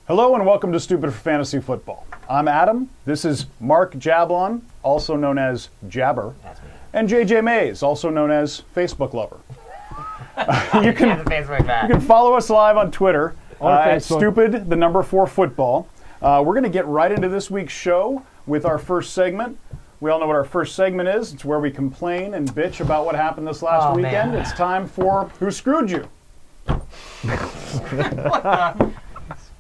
Hello and welcome to Stupid for Fantasy Football. I'm Adam. This is Mark Jablon, also known as Jabber, and JJ Mays, also known as Facebook Lover. You can follow us live on Twitter at Stupid4Football. We're going to get right into this week's show with our first segment. We all know what our first segment is. It's where we complain and bitch about what happened this last weekend. Man. It's time for Who Screwed You? What the?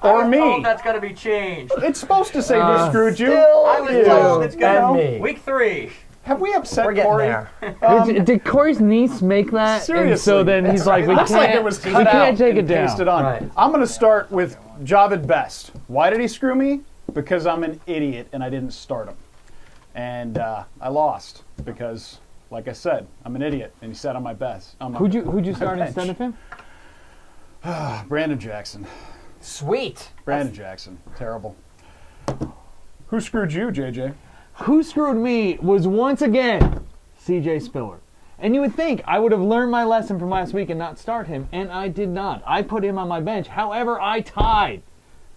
Or me. Told that's got to be changed. It's supposed to say Who Screwed You. I was told it's going to me. Week 3. Have we upset We're getting Corey? there. Did Corey's niece make that? Seriously. And so then he's like, we looks can't, like it was we cut out can't take it and down. pasted on. Right. I'm going to start with Javid Best. Why did he screw me? Because I'm an idiot and I didn't start him. And I lost because, like I said, I'm an idiot and he sat on my best. Who'd you start instead of him? Brandon Jackson. Sweet. Brandon Jackson. Terrible. Who screwed you, JJ? Who screwed me was once again CJ Spiller. And you would think I would have learned my lesson from last week and not start him, and I did not. I put him on my bench. However, I tied,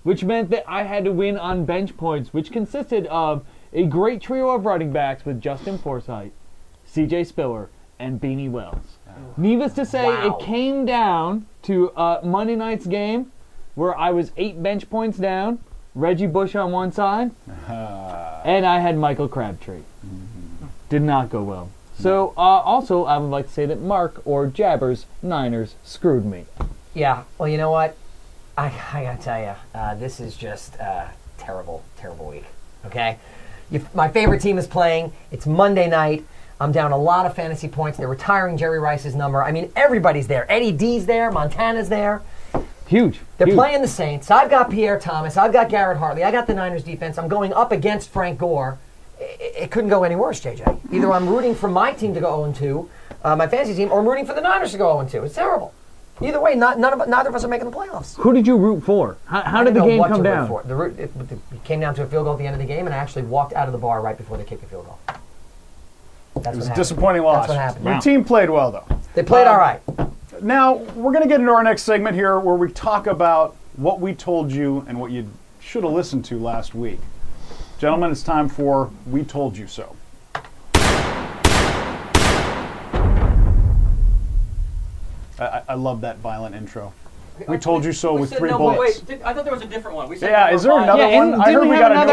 which meant that I had to win on bench points, which consisted of a great trio of running backs with Justin Forsythe, CJ Spiller, and Beanie Wells. Needless to say, it came down to Monday night's game where I was 8 bench points down, Reggie Bush on one side, and I had Michael Crabtree. Did not go well. So, also, I would like to say that Mark, or Jabber's Niners, screwed me. Yeah, well, you know what? I gotta tell you, this is just a terrible, terrible week, okay? My favorite team is playing. It's Monday night. I'm down a lot of fantasy points. They're retiring Jerry Rice's number. I mean, everybody's there. Eddie D's there. Montana's there. Huge. They're playing the Saints. I've got Pierre Thomas. I've got Garrett Hartley. I got the Niners defense. I'm going up against Frank Gore. It couldn't go any worse, JJ. Either I'm rooting for my team to go 0-2, my fantasy team, or I'm rooting for the Niners to go 0-2. It's terrible. Either way, neither of us are making the playoffs. Who did you root for? How did the game come down? It came down to a field goal at the end of the game, and I actually walked out of the bar right before they kicked the field goal. It was a disappointing loss. That's what happened. Your team played well, though. They played all right. Now, we're going to get into our next segment here where we talk about what we told you and what you should have listened to last week. Gentlemen, it's time for We Told You So. I love that violent intro. We told you so with 3 bullets. Wait, I thought there was a different one. We said Is there another one? I heard we got another.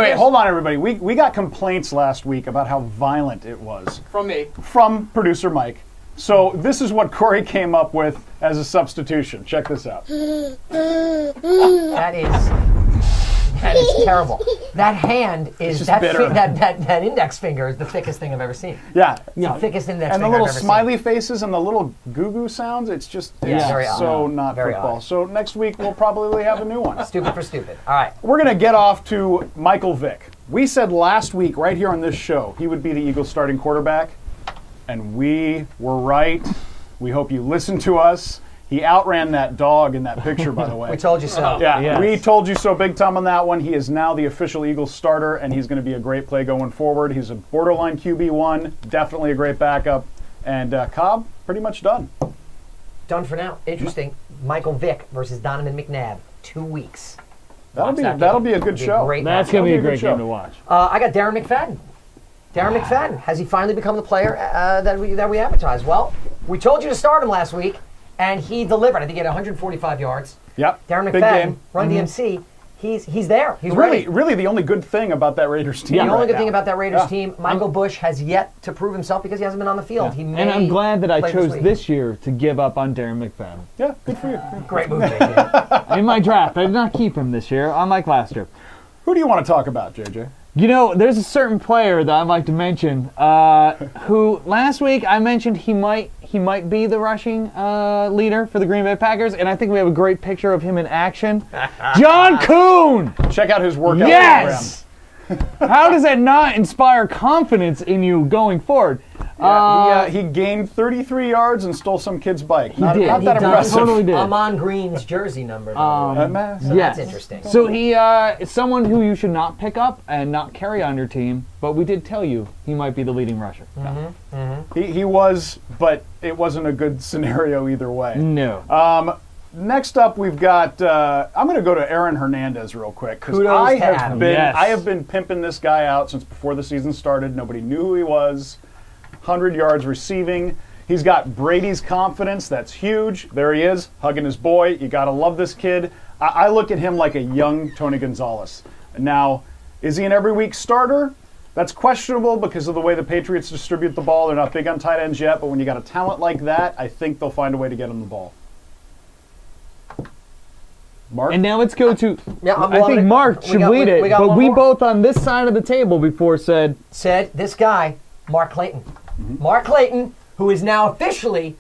Wait, hold on, everybody. We got complaints last week about how violent it was. From me. From producer Mike. So this is what Corey came up with as a substitution. Check this out. That is terrible. That hand is that index finger is the thickest thing I've ever seen. Yeah. The thickest index and finger the little I've ever smiley faces and the little goo-goo sounds, it's just very so odd. not Very football. odd. So next week we'll probably have a new one. Stupid for stupid. All right. We're going to get off to Michael Vick. We said last week right here on this show he would be the Eagles starting quarterback, and we were right. We hope you listened to us. He outran that dog in that picture, by the way. We told you so. Yeah, Yes. We told you so big time on that one. He is now the official Eagles starter, and he's going to be a great play going forward. He's a borderline QB1, definitely a great backup. And Cobb, pretty much done. Done for now. Interesting. Michael Vick versus Donovan McNabb. 2 weeks. That'll be a good show. That's going to be a great game to watch. I got Darren McFadden. Darren McFadden. Has he finally become the player that we advertised? Well, we told you to start him last week, and he delivered. I think he had 145 yards. Yep. Darren Big McFadden, game. Run DMC. He's there. He's Really, ready. really the only good thing about that Raiders team. The only good now. thing about that Raiders team, Michael Bush has yet to prove himself because he hasn't been on the field. He may And I'm glad that I play chose week. this year to give up on Darren McFadden. Yeah, good for you. Great move, JJ. In my draft, I did not keep him this year, unlike last year. Who do you want to talk about, JJ? You know, there's a certain player that I'd like to mention who last week I mentioned he might be the rushing leader for the Green Bay Packers, and I think we have a great picture of him in action. John Kuhn! Check out his workout Yes! How does that not inspire confidence in you going forward? He gained 33 yards and stole some kid's bike. Not did. that He does. impressive. Totally did. Amon Green's jersey number. by the way. So yes. that's interesting. So he is someone who you should not pick up and not carry on your team, but we did tell you he might be the leading rusher. He was, but it wasn't a good scenario either way. No. Next up, we've got. I'm going to go to Aaron Hernandez real quick because Kudos I to have Adam. been Yes. I have been pimping this guy out since before the season started. Nobody knew who he was. 100 yards receiving. He's got Brady's confidence. That's huge. There he is, hugging his boy. You got to love this kid. I look at him like a young Tony Gonzalez. Now, is he an every week starter? That's questionable because of the way the Patriots distribute the ball. They're not big on tight ends yet, but when you got a talent like that, I think they'll find a way to get him the ball. Mark? And now let's go to. Yeah, I'm I loving think it. Mark should lead it, we got but one we more. both on this side of the table before said. Said this guy, Mark Clayton. Mark Clayton, who is now officially,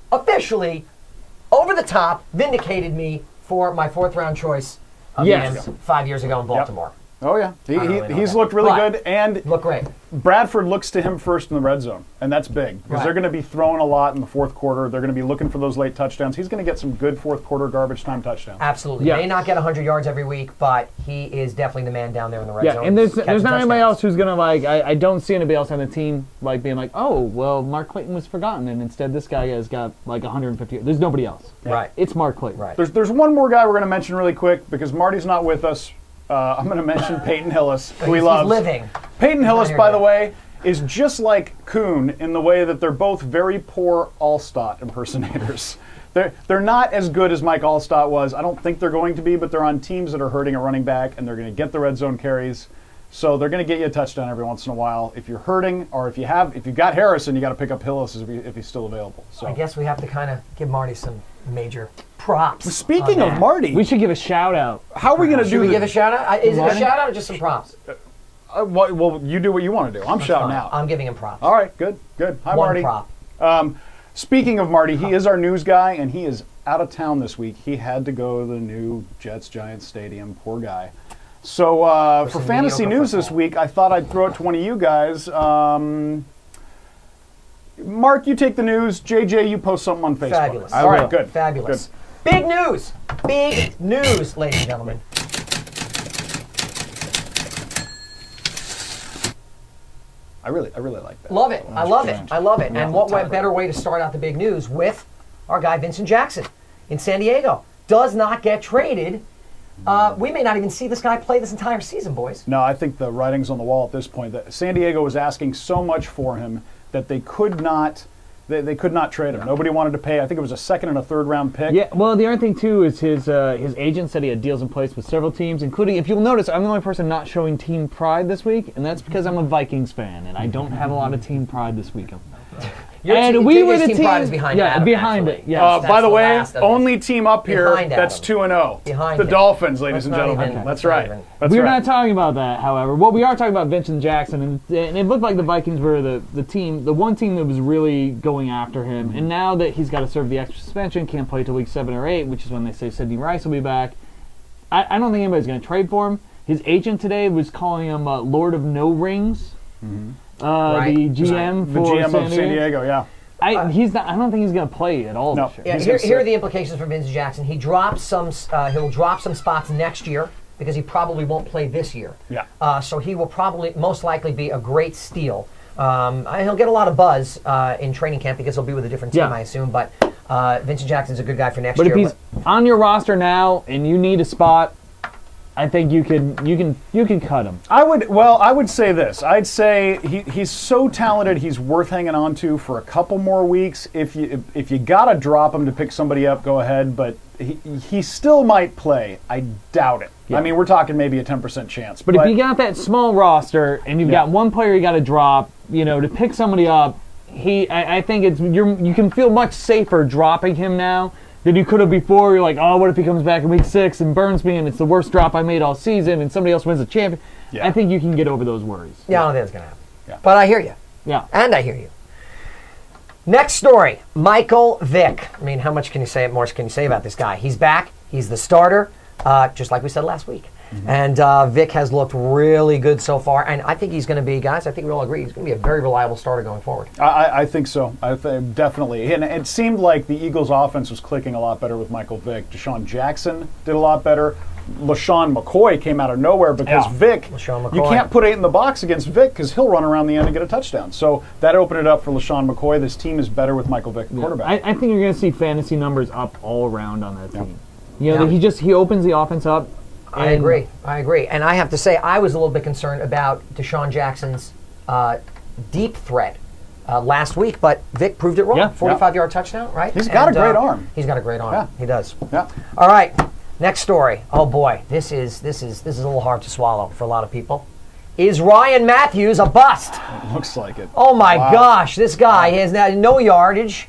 over the top, vindicated me for my 4th round choice of Yes. the Rams 5 years ago in Baltimore. Oh, yeah. don't really know He's that. looked really But- good, and Look great. Bradford looks to him first in the red zone, and that's big because Right. they're going to be throwing a lot in the fourth quarter. They're going to be looking for those late touchdowns. He's going to get some good fourth quarter garbage time touchdowns. Absolutely. Yeah. May not get 100 yards every week, but he is definitely the man down there in the red Yeah, zone. and there's catching not anybody touchdowns. else who's gonna like. I don't see anybody else on the team like being like, oh, well, Mark Clayton was forgotten, and instead this guy has got like 150. There's nobody else. Right. It's Mark Clayton. Right. There's one more guy we're going to mention really quick because Marty's not with us. I'm going to mention Peyton Hillis, who he He's loves. living. Peyton Hillis, here by yet. the way, is just like Kuhn in the way that they're both very poor Allstott impersonators. They're not as good as Mike Allstott was. I don't think they're going to be, but they're on teams that are hurting a running back, and they're going to get the red zone carries. So they're going to get you a touchdown every once in a while. If you're hurting, or if you've got Harrison, you got to pick up Hillis if he's still available. So I guess we have to kind of give Marty some major props. speaking on of that. Marty, We should give a shout out. how are we going to Should do we this? give a shout out? Is it a Marty? shout out or just some props? Well, you do what you want to do. I'm shouting Fine. out. I'm giving him props. All right, good. Hi, One Marty. prop. Speaking of Marty, he is our news guy, and he is out of town this week. He had to go to the new Jets-Giants Stadium. Poor guy. So for some fantasy mediocre news this football. week, I thought I'd throw it to one of you guys. Mark, you take the news. JJ, you post something on Facebook. Fabulous. All right, will. good. Fabulous. Big news. Big news, ladies and gentlemen. I really like that. Love it. I love it. strange. I love it. Yeah, And what talk about better way to start out the big news with our guy Vincent Jackson in San Diego. Does not get traded. We may not even see this guy play this entire season, boys. No, I think the writing's on the wall at this point. That San Diego was asking so much for him that they could not. They could not trade him. Nobody wanted to pay. I think it was a second and a third round pick. Yeah, well, the other thing too is his agent said he had deals in place with several teams, including, if you'll notice, I'm the only person not showing team pride this week, and that's because I'm a Vikings fan, and I don't have a lot of team pride this week. And we were the team pride is behind yeah, Adam, behind actually. it. Yeah. That's By the the way, last of only it. team up here Behind that's Adam. 2-0. Behind the him. Dolphins, ladies and That's not gentlemen. even- That's not right. even- That's We're right. not talking about that, however. Well, we are talking about Vincent Jackson, and it looked like the Vikings were the one team that was really going after him. And now that he's got to serve the extra suspension, can't play till week 7 or 8, which is when they say Sidney Rice will be back. I don't think anybody's going to trade for him. His agent today was calling him Lord of No Rings. Right. The GM the for GM of San Diego, yeah. He's not. I don't think he's going to play at all No. this year. Yeah, He's here, gonna here are sit. the implications for Vincent Jackson. He drops some. He'll drop some spots next year because he probably won't play this year. Yeah. So he will probably, most likely, be a great steal. He'll get a lot of buzz in training camp because he'll be with a different team, Yeah. I assume. But Vincent Jackson's a good guy for next But year. if he's on your roster now and you need a spot, I think you can cut him. I would say this. I'd say he's so talented. He's worth hanging on to for a couple more weeks. If you gotta drop him to pick somebody up, go ahead. But he still might play. I doubt it. Yeah. I mean, we're talking maybe a 10% chance. But if you got that small roster and you've Yeah. got one player you got to drop, to pick somebody up, I think you can feel much safer dropping him now than you could have before. You're like, oh, what if he comes back in week 6 and burns me and it's the worst drop I made all season and somebody else wins the champion? Yeah. I think you can get over those worries. yeah, I don't think it's going to happen. Yeah. But I hear you. Yeah. And I hear you. Next story, Michael Vick. I mean, how much can you say? More can you say about this guy? He's back. He's the starter, just like we said last week. And Vick has looked really good so far. And I think he's going to be, guys, I think we all agree, he's going to be a very reliable starter going forward. I think so. I think definitely. And it seemed like the Eagles' offense was clicking a lot better with Michael Vick. Deshaun Jackson did a lot better. LaShawn McCoy came out of nowhere because Yeah. Vick, LaShawn you McCoy. can't put 8 in the box against Vick because he'll run around the end and get a touchdown. So that opened it up for LaShawn McCoy. This team is better with Michael Vick, quarterback. I think you're going to see fantasy numbers up all around on that team. You know, Yeah. he opens the offense up. I agree. And I have to say, I was a little bit concerned about Deshaun Jackson's deep threat last week, but Vic proved it wrong. Yeah. 45-yard touchdown, right? He's got a great arm. He's got a great arm. Yeah. He does. Yeah. All right. Next story. Oh boy, this is a little hard to swallow for a lot of people. Is Ryan Matthews a bust? Looks like it. Oh my Wow. gosh, this guy has now no yardage.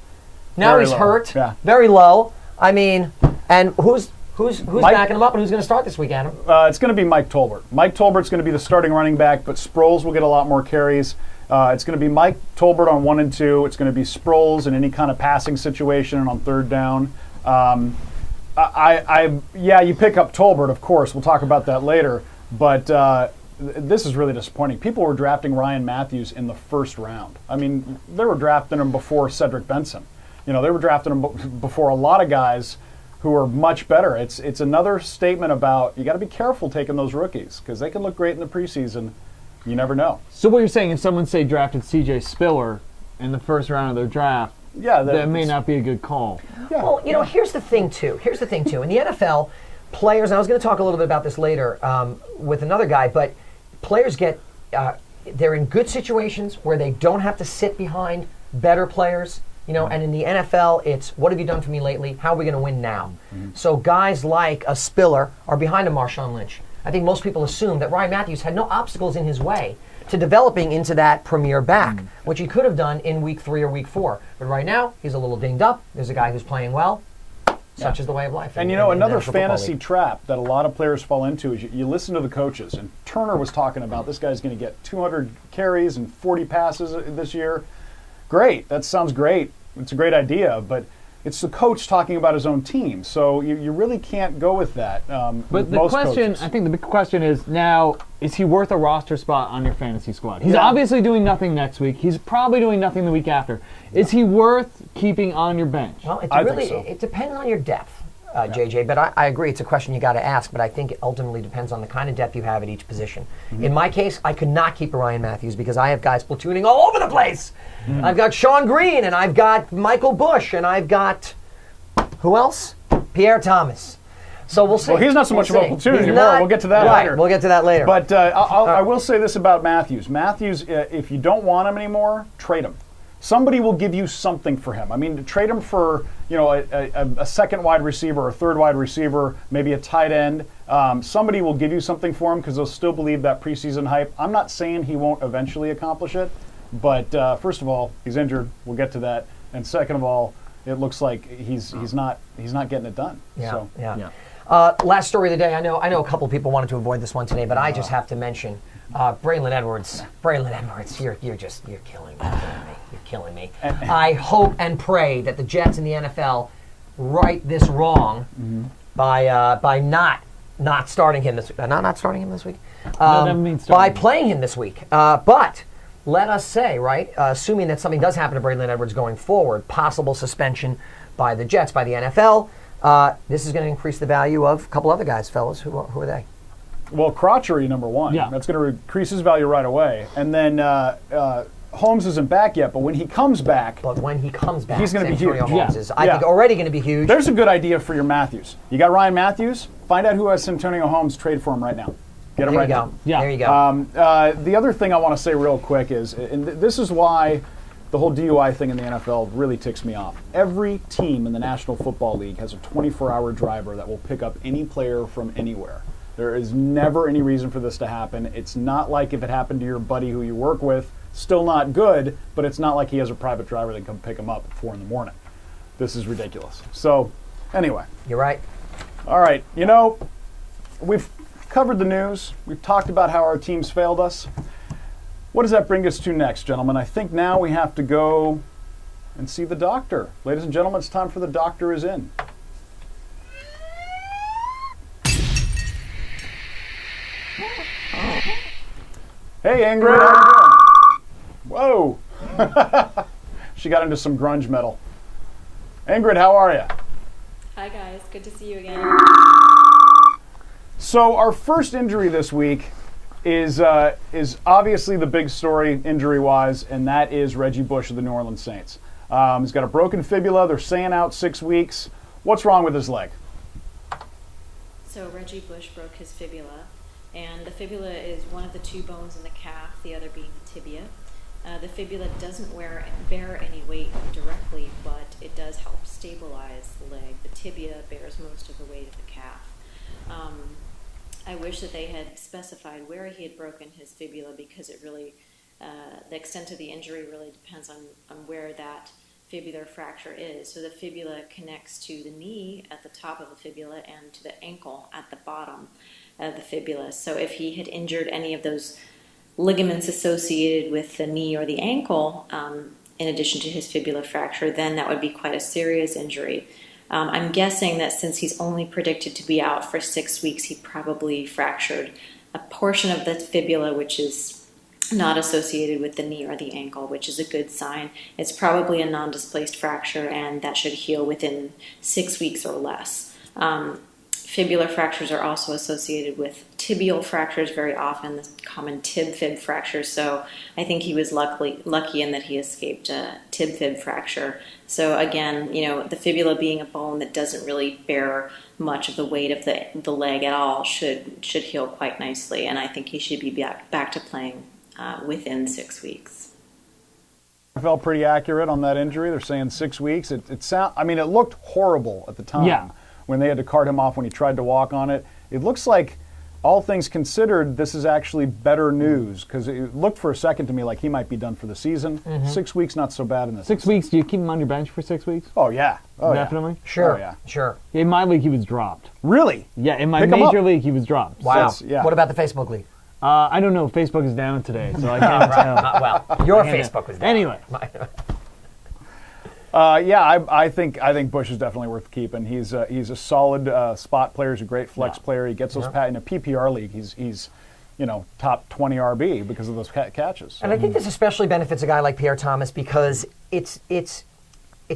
Now Very he's low. hurt. Yeah. Very low. I mean, and who's Mike- backing him up and who's going to start this week, Adam? It's going to be Mike Tolbert. Mike Tolbert's going to be the starting running back, but Sproles will get a lot more carries. It's going to be Mike Tolbert on 1 and 2. It's going to be Sproles in any kind of passing situation and on third down. You pick up Tolbert, of course. We'll talk about that later. But this is really disappointing. People were drafting Ryan Matthews in the first round. I mean, they were drafting him before Cedric Benson. You know, they were drafting him before a lot of guys who are much better. It's another statement about you got to be careful taking those rookies because they can look great in the preseason. You never know. So what you're saying, if someone, say, drafted C.J. Spiller in the first round of their draft, Yeah, that may not be a good call. Yeah. Well, you know, here's the thing, too. In the NFL, players, and I was going to talk a little bit about this later with another guy, but players they're in good situations where they don't have to sit behind better players. You know, and in the NFL, it's what have you done for me lately? How are we going to win now? So guys like a Spiller are behind a Marshawn Lynch. I think most people assume that Ryan Matthews had no obstacles in his way to developing into that premier back, which he could have done in week 3 or week 4. But right now, he's a little dinged up. There's a guy who's playing well. Such is the way of life. And you know, another fantasy trap that a lot of players fall into is you listen to the coaches. And Turner was talking about this guy's going to get 200 carries and 40 passes this year. Great. That sounds great. It's a great idea. But it's the coach talking about his own team. So you really can't go with that. But the question, I think the big question is now, is he worth a roster spot on your fantasy squad? He's obviously doing nothing next week. He's probably doing nothing the week after. Is he worth keeping on your bench? Well, I think so. it depends on your depth, JJ. But I agree, it's a question you got to ask. But I think it ultimately depends on the kind of depth you have at each position. In my case, I could not keep a Ryan Matthews because I have guys platooning all over the place. I've got Sean Green, and I've got Michael Bush, and I've got who else? Pierre Thomas. So we'll see. Well, he's not so much of a platoon He's anymore. We'll get to that right, later. We'll get to that later. But I will say this about Matthews. Matthews, if you don't want him anymore, trade him. Somebody will give you something for him. I mean, trade him for a second wide receiver, a third wide receiver, maybe a tight end. Somebody will give you something for him because they'll still believe that preseason hype. I'm not saying he won't eventually accomplish it, but first of all, he's injured. We'll get to that. And second of all, it looks like he's not getting it done. Yeah. Last story of the day. I know a couple of people wanted to avoid this one today, but I just have to mention Braylon Edwards. Braylon Edwards, you're killing me. You're killing me. I hope and pray that the Jets and the NFL right this wrong by not starting him this week. Not starting him this week. that means by starting him. playing him this week. But let us say, right, assuming that something does happen to Braylon Edwards going forward, possible suspension by the Jets, by the NFL, this is going to increase the value of a couple other guys, fellas. Who are they? Well, Crotchery, number one. Yeah. That's going to increase his value right away. And then Holmes isn't back yet, but when he comes back, But when he comes back, He's gonna be Santonio huge. Holmes Yeah. is, I think, already going to be huge. there's a good idea for your Matthews. You got Ryan Matthews? Find out who has Santonio Holmes. Trade for him right now. Get him There right you go. now. Yeah. There you go. The other thing I want to say real quick is, and this is why the whole DUI thing in the NFL really ticks me off. Every team in the National Football League has a 24-hour driver that will pick up any player from anywhere. There is never any reason for this to happen. It's not like if it happened to your buddy who you work with, still not good, but it's not like he has a private driver that can come pick him up at 4 in the morning. This is ridiculous. So, anyway. You're right. All right, we've covered the news. We've talked about how our teams failed us. What does that bring us to next, gentlemen? I think now we have to go and see the doctor. Ladies and gentlemen, it's time for The Doctor Is In. Hey, Ingrid, how you doing? Whoa. She got into some grunge metal. Ingrid, how are you? Hi guys, good to see you again. So our first injury this week is obviously the big story injury-wise, and that is Reggie Bush of the New Orleans Saints. He's got a broken fibula. They're saying out 6 weeks. What's wrong with his leg? So Reggie Bush broke his fibula, and the fibula is one of the two bones in the calf, the other being the tibia. The fibula doesn't bear any weight directly, but it does help stabilize the leg. The tibia bears most of the weight of the calf. I wish that they had specified where he had broken his fibula, because it really, the extent of the injury really depends on where that fibular fracture is. So the fibula connects to the knee at the top of the fibula and to the ankle at the bottom of the fibula. So if he had injured any of those ligaments associated with the knee or the ankle, in addition to his fibula fracture, then that would be quite a serious injury. I'm guessing that since he's only predicted to be out for 6 weeks, he probably fractured a portion of the fibula, which is not associated with the knee or the ankle, which is a good sign. It's probably a non-displaced fracture, and that should heal within 6 weeks or less. Fibular fractures are also associated with tibial fractures very often, the common tib-fib fracture. So I think he was lucky in that he escaped a tib-fib fracture. So again, the fibula being a bone that doesn't really bear much of the weight of the leg at all should heal quite nicely, and I think he should be back to playing within 6 weeks. I felt pretty accurate on that injury. They're saying 6 weeks. It looked horrible at the time. Yeah. When they had to cart him off when he tried to walk on it. It looks like, all things considered, this is actually better news, because it looked for a second to me like he might be done for the season. 6 weeks, not so bad in this. 6 weeks, do you keep him on your bench for 6 weeks? Oh, yeah. Oh, definitely? Yeah. Sure. Oh, yeah. Sure. In my league, he was dropped. Really? Yeah, in my Pick him major up. league, he was dropped. Wow. Yeah. What about the Facebook league? I don't know. Facebook is down today, so I can't tell. Well, your Facebook was down. Anyway. I think Bush is definitely worth keeping. He's a solid spot player. He's a great flex player. He gets those in a PPR league. He's top 20 RB because of those catches. And I think this especially benefits a guy like Pierre Thomas, because it's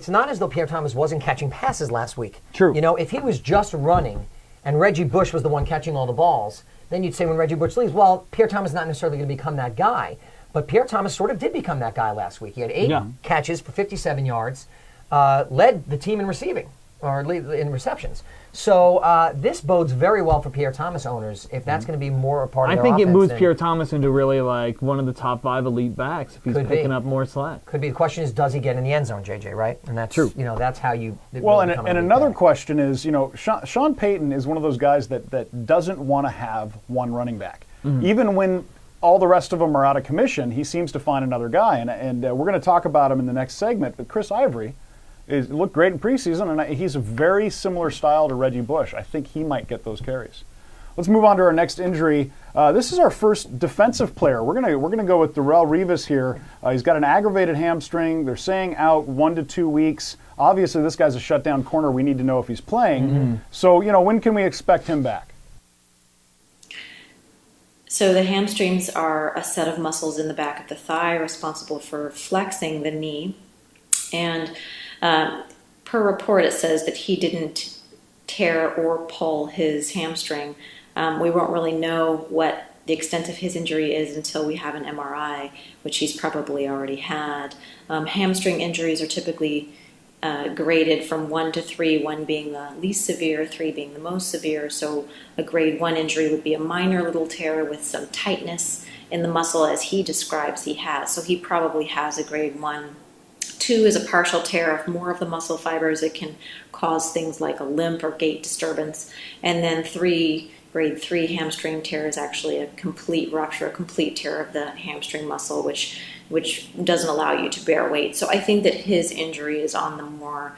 not as though Pierre Thomas wasn't catching passes last week. True. If he was just running and Reggie Bush was the one catching all the balls, then you'd say when Reggie Bush leaves, well, Pierre Thomas is not necessarily going to become that guy. But Pierre Thomas sort of did become that guy last week. He had 8 catches for 57 yards, led the team in receiving, or in receptions. So this bodes very well for Pierre Thomas owners if that's going to be more a part of their I think it offense. moves Pierre Thomas into really like one of the top 5 elite backs if he's picking up more slack. Could be. The question is, does he get in the end zone, JJ, right? And that's true. That's how you Well, really and another question is, Sean Payton is one of those guys that doesn't want to have one running back. Even when all the rest of them are out of commission, he seems to find another guy. And we're going to talk about him in the next segment. But Chris Ivory looked great in preseason, and he's a very similar style to Reggie Bush. I think he might get those carries. Let's move on to our next injury. This is our first defensive player. We're gonna go with Darrelle Revis here. He's got an aggravated hamstring. They're saying out 1 to 2 weeks. Obviously, this guy's a shutdown corner. We need to know if he's playing. So, when can we expect him back? So the hamstrings are a set of muscles in the back of the thigh responsible for flexing the knee. And per report, it says that he didn't tear or pull his hamstring. We won't really know what the extent of his injury is until we have an MRI, which he's probably already had. Hamstring injuries are typically graded from 1 to 3, 1 being the least severe, 3 being the most severe. So a grade 1 injury would be a minor little tear with some tightness in the muscle, as he describes he has. So he probably has a grade 1. 2 is a partial tear of more of the muscle fibers. It can cause things like a limp or gait disturbance. And then grade 3 hamstring tear is actually a complete rupture, a complete tear of the hamstring muscle, which doesn't allow you to bear weight. So I think that his injury is on the more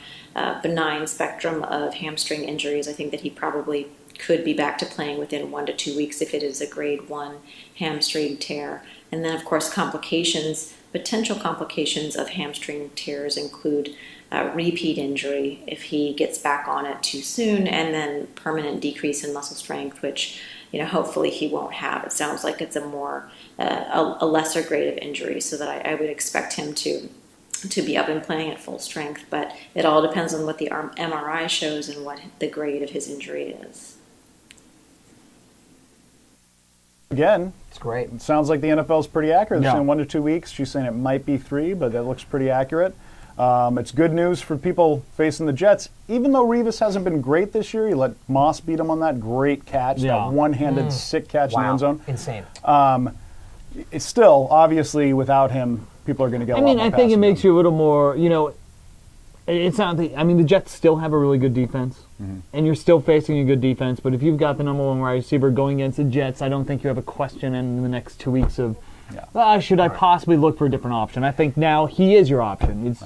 benign spectrum of hamstring injuries. I think that he probably could be back to playing within 1 to 2 weeks if it is a grade 1 hamstring tear. And then, of course, potential complications of hamstring tears include repeat injury if he gets back on it too soon, and then permanent decrease in muscle strength, which hopefully he won't have. It sounds like it's a lesser grade of injury, so that I would expect him to be up and playing at full strength. But it all depends on what the MRI shows and what the grade of his injury is. Again, it's great. It sounds like the NFL is pretty accurate. They're Yeah. saying 1 to 2 weeks. She's saying it might be 3, but that looks pretty accurate. It's good news for people facing the Jets. Even though Revis hasn't been great this year, he let Moss beat him on that great catch, that one-handed sick catch in the end zone. Insane. It's still, obviously, without him, people are going to get a lot more I think it makes passing. you a little more, it's not the Jets still have a really good defense, and you're still facing a good defense, but if you've got the number one wide receiver going against the Jets, I don't think you have a question in the next 2 weeks of, should I possibly look for a different option? I think now he is your option. It's,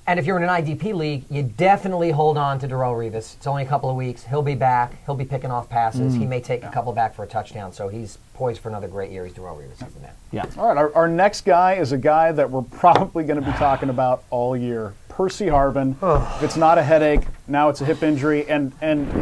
And if you're in an IDP league, you definitely hold on to Darrelle Revis. It's only a couple of weeks. He'll be back. He'll be picking off passes. He may take a couple back for a touchdown, so he's poised for another great year. He's Darrelle Revis. He's the man. Yeah. All right, our next guy is a guy that we're probably going to be talking about all year. Percy Harvin. If it's not a headache, now it's a hip injury, and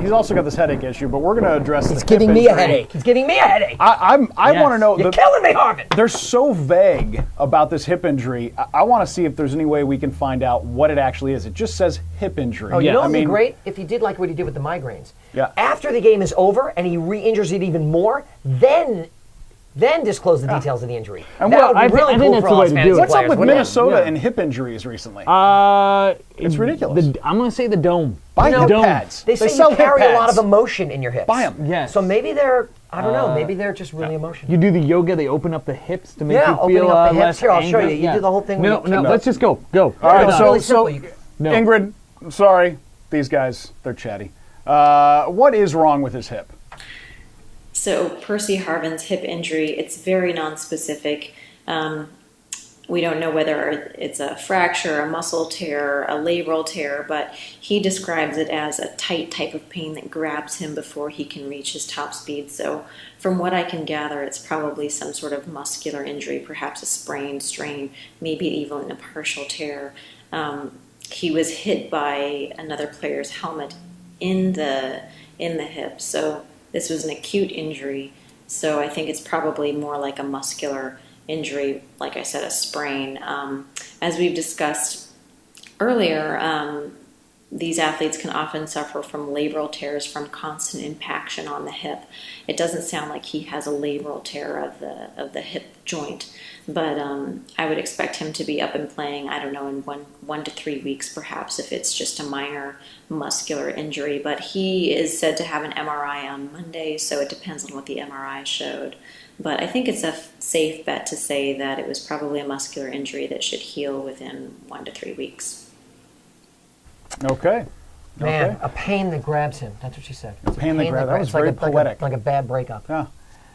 he's also got this headache issue. But we're going to address the He's hip giving me a injury. headache. He's giving me a headache. I want to know. You're killing me, Harvin. They're so vague about this hip injury. I want to see if there's any way we can find out what it actually is. It just says hip injury. Oh, you know I what'd be mean, great? If he did like what he did with the migraines. Yeah. After the game is over and he re-injures it even more, then disclose the details of the injury. And That well, would be I thi- really I think cool that's for the all way us to do fantasy it. what's up players, with wouldn't it? Minnesota Yeah. and hip injuries recently? It's ridiculous. I'm going to say the dome. Buy you hip know, pads. They say sell you hip carry a lot pads. of emotion in your hips. Buy 'em. Yes. So maybe they're, I don't know, maybe they're just really emotional. You do the yoga, they open up the hips to make Yeah, you opening feel up the hips. less Here, I'll show anger. you. You do the whole thing No, when you no, kick let's just go. Go. All right, It's so really simple. You- No. Ingrid, I'm sorry, these guys, they're chatty. What is wrong with his hip? So Percy Harvin's hip injury, it's very nonspecific. We don't know whether it's a fracture, a muscle tear, a labral tear, but he describes it as a tight type of pain that grabs him before he can reach his top speed. So from what I can gather, it's probably some sort of muscular injury, perhaps a sprain, strain, maybe even a partial tear. He was hit by another player's helmet in the hip, so this was an acute injury. So I think it's probably more like a muscular injury, like I said, a sprain. As we've discussed earlier, these athletes can often suffer from labral tears from constant impaction on the hip. It doesn't sound like he has a labral tear of the hip joint, but I would expect him to be up and playing, I don't know, in one to 3 weeks perhaps, if it's just a minor muscular injury. But he is said to have an MRI on Monday, so it depends on what the MRI showed. But I think it's a safe bet to say that it was probably a muscular injury that should heal within 1 to 3 weeks. Okay. Man, Okay. a pain that grabs him. That's what she said. It's a pain that grabs- that was it's like very a, poetic. Like a bad breakup. Yeah.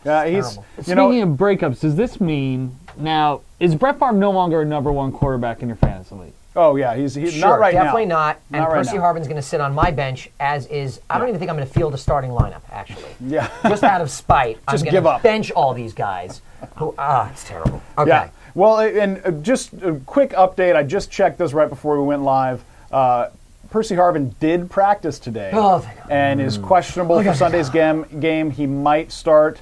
Yeah, he's, Terrible. you know, Speaking of breakups, does this mean now is Brett Favre no longer a number one quarterback in your fantasy league? oh yeah, he's Sure, not right definitely now. not. And Not right Percy now. Harvin's going to sit on my bench, as is. I don't even think I'm going to field a starting lineup. Actually, Yeah. just out of spite, I'm Just going give to up. bench all these guys. Who it's terrible. Okay. Yeah. Well, and just a quick update. I just checked this right before we went live. Percy Harvin did practice today Oh, thank God. and is questionable for Sunday's game. He might start.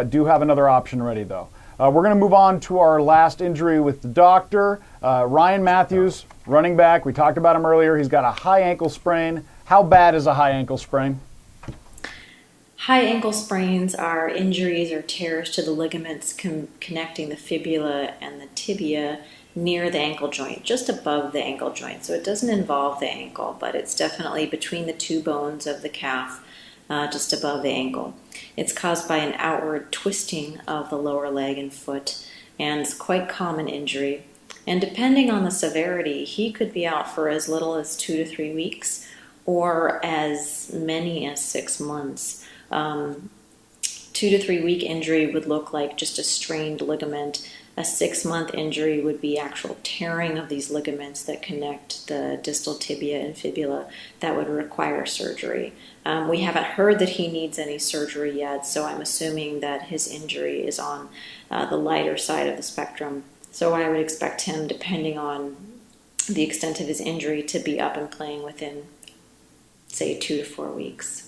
Do have another option ready, though. We're going to move on to our last injury with the doctor. Ryan Matthews, running back. We talked about him earlier. He's got a high ankle sprain. How bad is a high ankle sprain? High ankle sprains are injuries or tears to the ligaments connecting the fibula and the tibia near the ankle joint, just above the ankle joint. So it doesn't involve the ankle, but it's definitely between the two bones of the calf, just above the ankle. It's caused by an outward twisting of the lower leg and foot, and it's quite common injury. And depending on the severity, he could be out for as little as 2 to 3 weeks, or as many as 6 months. 2 to 3 week injury would look like just a strained ligament. A 6-month injury would be actual tearing of these ligaments that connect the distal tibia and fibula that would require surgery. We haven't heard that he needs any surgery yet, so I'm assuming that his injury is on the lighter side of the spectrum. So I would expect him, depending on the extent of his injury, to be up and playing within, say, 2 to 4 weeks.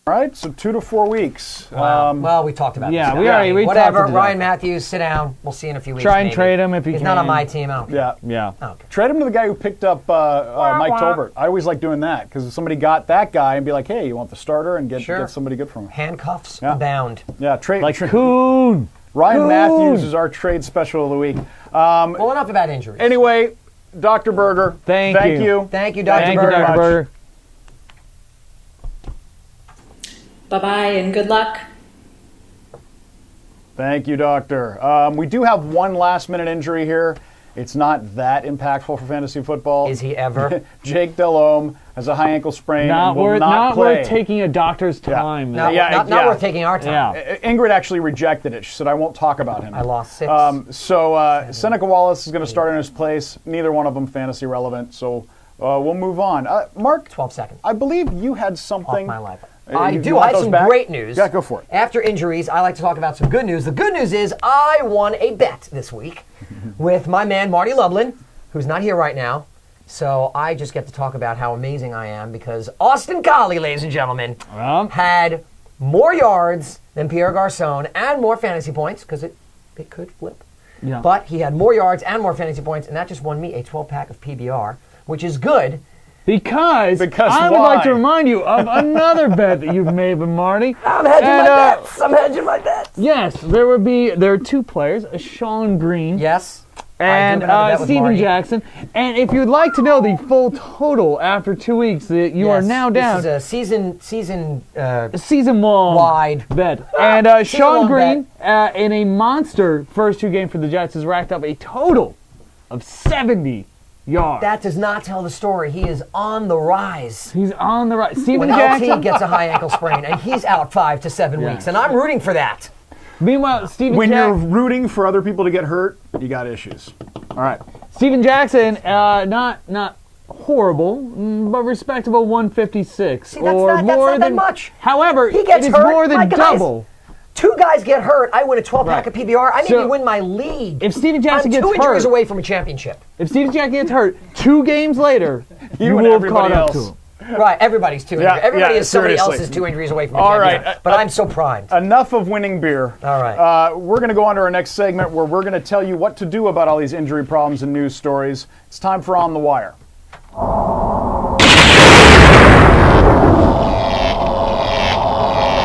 All right, so 2 to 4 weeks. Wow. Well, we talked about yeah, this. we already- we Whatever. talked about Ryan that. Matthews, sit down. We'll see you in a few weeks. Try and maybe. trade him if you He's can. not on my team. I don't care. Yeah. Yeah. I don't care. Trade him to the guy who picked up Mike Tolbert. I always like doing that because if somebody got that guy and be like, hey, you want the starter and get somebody good from him. Handcuffs Yeah. abound. Yeah, trade. Like Coon. Ryan Coon. Matthews is our trade special of the week. Well, enough about injuries. Anyway, Dr. Berger. Thank you. Thank you, Dr. Thank you Berger. very Dr. much. Berger. Bye-bye and good luck. Thank you, Doctor. We do have one last-minute injury here. It's not that impactful for fantasy football. Is he ever? Jake Delhomme has a high ankle sprain Not and will worth, not not play. worth taking a doctor's time. Not, Yeah, not yeah. worth taking our time. Yeah. Ingrid actually rejected it. She said, I won't talk about him. I lost 6. So Seneca Wallace is going to start in his place. Neither one of them fantasy relevant. So we'll move on. Mark, 12 seconds. I believe you had something. Off my life. You I do. want I have those some back? great news. Yeah, go for it. After injuries, I like to talk about some good news. The good news is I won a bet this week with my man Marty Lublin, who's not here right now. So I just get to talk about how amazing I am because Austin Collie, ladies and gentlemen, had more yards than Pierre Garçon and more fantasy points because it could flip. Yeah. But he had more yards and more fantasy points, and that just won me a 12-pack of PBR, which is good. Because I would why? like to remind you of another bet that you've made with Marty. I'm hedging my bets. I'm hedging my bets. Yes, there are 2 players, Sean Green Yes. and I do have a bet with Steven Marty. Jackson. And if you'd like to know the full total after 2 weeks, that you are Yes, now down This is a season long wide bet. And Sean Season-long Green, in a monster first 2 games for the Jets, has racked up a total of 70 yards. That does not tell the story. He is on the rise. He's on the right. Steven When Jackson. LT gets a high ankle sprain, and he's out 5 to 7 weeks, and I'm rooting for that. Meanwhile, Steven When you're Jackson. rooting for other people to get hurt, you got issues. All right. Steven Jackson, not horrible, but respectable 156. See, that's or not more that than much. However, He gets it is hurt, more than my guys. double. 2 guys get hurt. I win a 12-pack of Right. PBR. I maybe So, win my league. If Steven Jackson I'm gets 2 injuries hurt, away from a championship. if Steven Jackson gets hurt 2 games later, you and will have caught everybody up to else. him. Right, everybody's 2 injuries. Everybody yeah, is somebody seriously. else's 2 injuries away from a All championship. right, But I'm so primed. Enough of winning beer. All right. We're going to go on to our next segment where we're going to tell you what to do about all these injury problems and news stories. It's time for On the Wire.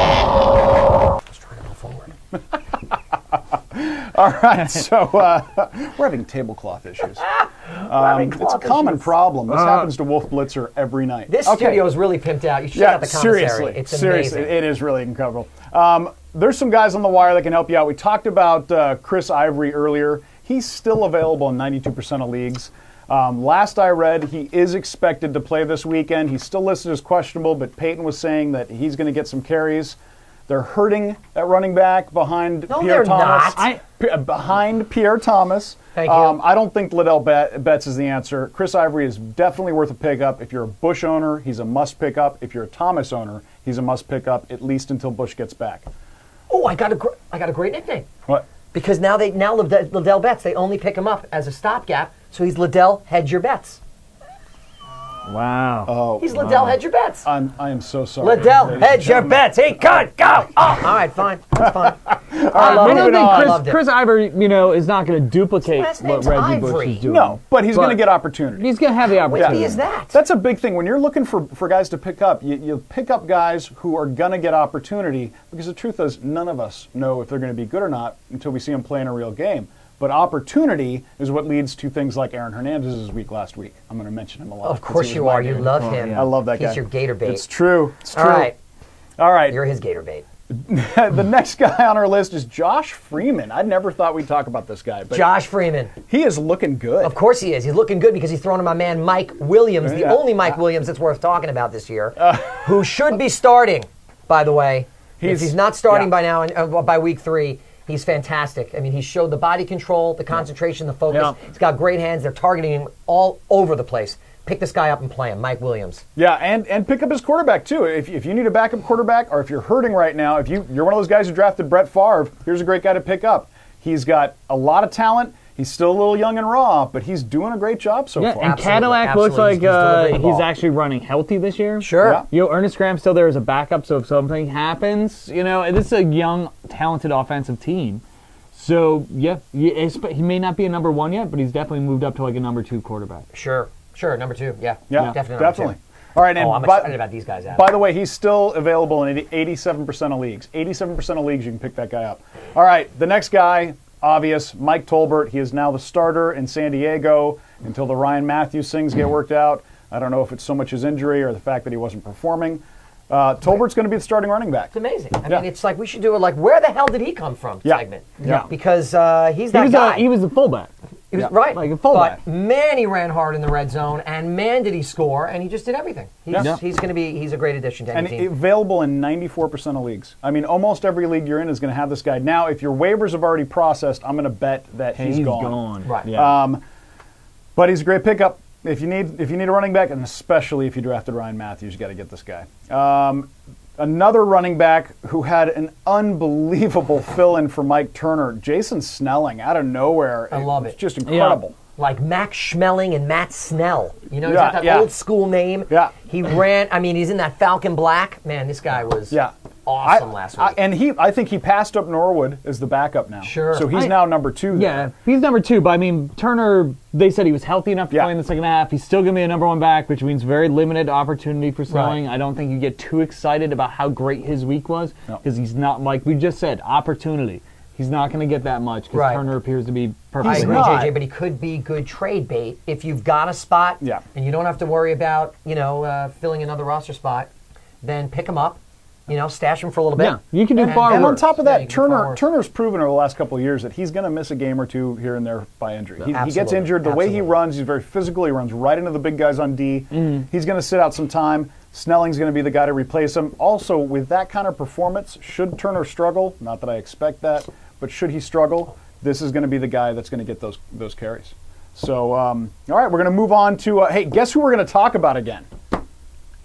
Let's try to go forward. All right, so we're having tablecloth issues. It's a common problem. This happens to Wolf Blitzer every night. This Okay. studio is really pimped out. You should check out the commissary. seriously, It's seriously, amazing. it is really incredible. There's some guys on the wire that can help you out. We talked about Chris Ivory earlier. He's still available in 92% of leagues. Last I read, he is expected to play this weekend. He's still listed as questionable, but Peyton was saying that he's going to get some carries. They're hurting at running back behind No, Pierre they're Thomas. not. Behind Pierre Thomas. Thank you. I don't think Liddell Betts is the answer. Chris Ivory is definitely worth a pickup. If you're a Bush owner, he's a must pick up. If you're a Thomas owner, he's a must pick up, at least until Bush gets back. Oh, I got a great nickname. What? Because now Liddell Betts, they only pick him up as a stopgap, so he's Liddell Hedge Your Bets. Wow. Oh, He's Liddell Hedge Your Bets. I am so sorry. Liddell ladies and Hedge Your gentlemen. Bets. Hey, cut, go. Oh, all right, fine. That's fine. I I loved don't it. I think loved it. Chris Ivory, is not going to duplicate His last what name's Reggie Bush Ivory. is doing. No, but he's going to But get opportunity. He's going to have the opportunity. Which is that? That's a big thing. When you're looking for guys to pick up, you pick up guys who are going to get opportunity, because the truth is none of us know if they're going to be good or not until we see them play in a real game. But opportunity is what leads to things like Aaron Hernandez's week last week. I'm going to mention him a lot. Of course you are. You love him. I love that guy. He's your gator bait. It's true. It's true. All right. All right. You're his gator bait. The next guy on our list is Josh Freeman. I never thought we'd talk about this guy, but Josh Freeman. he is looking good. Of course he is. He's looking good because he's throwing to my man Mike Williams, the Yeah. only Mike Williams that's worth talking about this year, who should be starting, by the way. If he's not starting by now, by week 3, he's fantastic. I mean, he showed the body control, the concentration, the focus. Yeah. He's got great hands. They're targeting him all over the place. Pick this guy up and play him, Mike Williams. Yeah, and pick up his quarterback too. If you need a backup quarterback, or if you're hurting right now, if you're one of those guys who drafted Brett Favre, here's a great guy to pick up. He's got a lot of talent. He's still a little young and raw, but he's doing a great job so Yeah, far. and Absolutely, Cadillac looks absolutely. like He's delivering the he's ball. actually running healthy this year. Sure. Yeah. Ernest Graham's still there as a backup, so if something happens, this is a young, talented offensive team. So, yeah, he may not be a number 1 yet, but he's definitely moved up to like a number 2 quarterback. Sure. Number 2. Yeah. Yeah, Definitely. number 2. All right, and Oh, I'm excited about these guys, Adam. by the way, he's still available in 87% of leagues. 87% of leagues, you can pick that guy up. All right, the next guy, obvious, Mike Tolbert. He is now the starter in San Diego. until the Ryan Matthews things get worked out. I don't know if it's so much his injury or the fact that he wasn't performing. Tolbert's going to be the starting running back. It's amazing. I mean, it's like we should do it like, where the hell did he come from segment? Yeah. Because he's that guy. He was the fullback. He was, right. Like a fullback. But man, he ran hard in the red zone, and man, did he score, and he just did everything. He's a great addition to any team. And available in 94% of leagues. I mean, almost every league you're in is going to have this guy. Now, if your waivers have already processed, I'm going to bet that he's gone. Right. Yeah. But he's a great pickup. If you need a running back, and especially if you drafted Ryan Matthews, you got to get this guy. Another running back who had an unbelievable fill-in for Mike Turner, Jason Snelling, out of nowhere. I love it. It's just incredible. Like Max Schmeling and Matt Snell. You know, he's Yeah, got that old school name. Yeah. He ran, I mean, he's in that Falcon Black. Man, this guy was awesome last week. And I think he passed up Norwood as the backup now. Sure. So he's now number 2 there. Yeah, he's number 2, but I mean, Turner, they said he was healthy enough to play in the second half. He's still going to be a number 1 back, which means very limited opportunity for Snelling. I don't think you get too excited about how great his week was, because he's not, like we just said, opportunity. He's not going to get that much because Turner appears to be perfect. I agree, JJ, but he could be good trade bait if you've got a spot and you don't have to worry about, filling another roster spot. Then pick him up, stash him for a little bit. Yeah, you can do far worse. And on top of that, Turner's proven over the last couple of years that he's going to miss a game or two here and there by injury. He gets injured. The way he runs, he's very physical. He runs right into the big guys on D. He's going to sit out some time. Snelling's going to be the guy to replace him. Also, with that kind of performance, should Turner struggle, not that I expect that, but should he struggle, this is going to be the guy that's going to get those carries. So, all right, we're going to move on to, hey, guess who we're going to talk about again?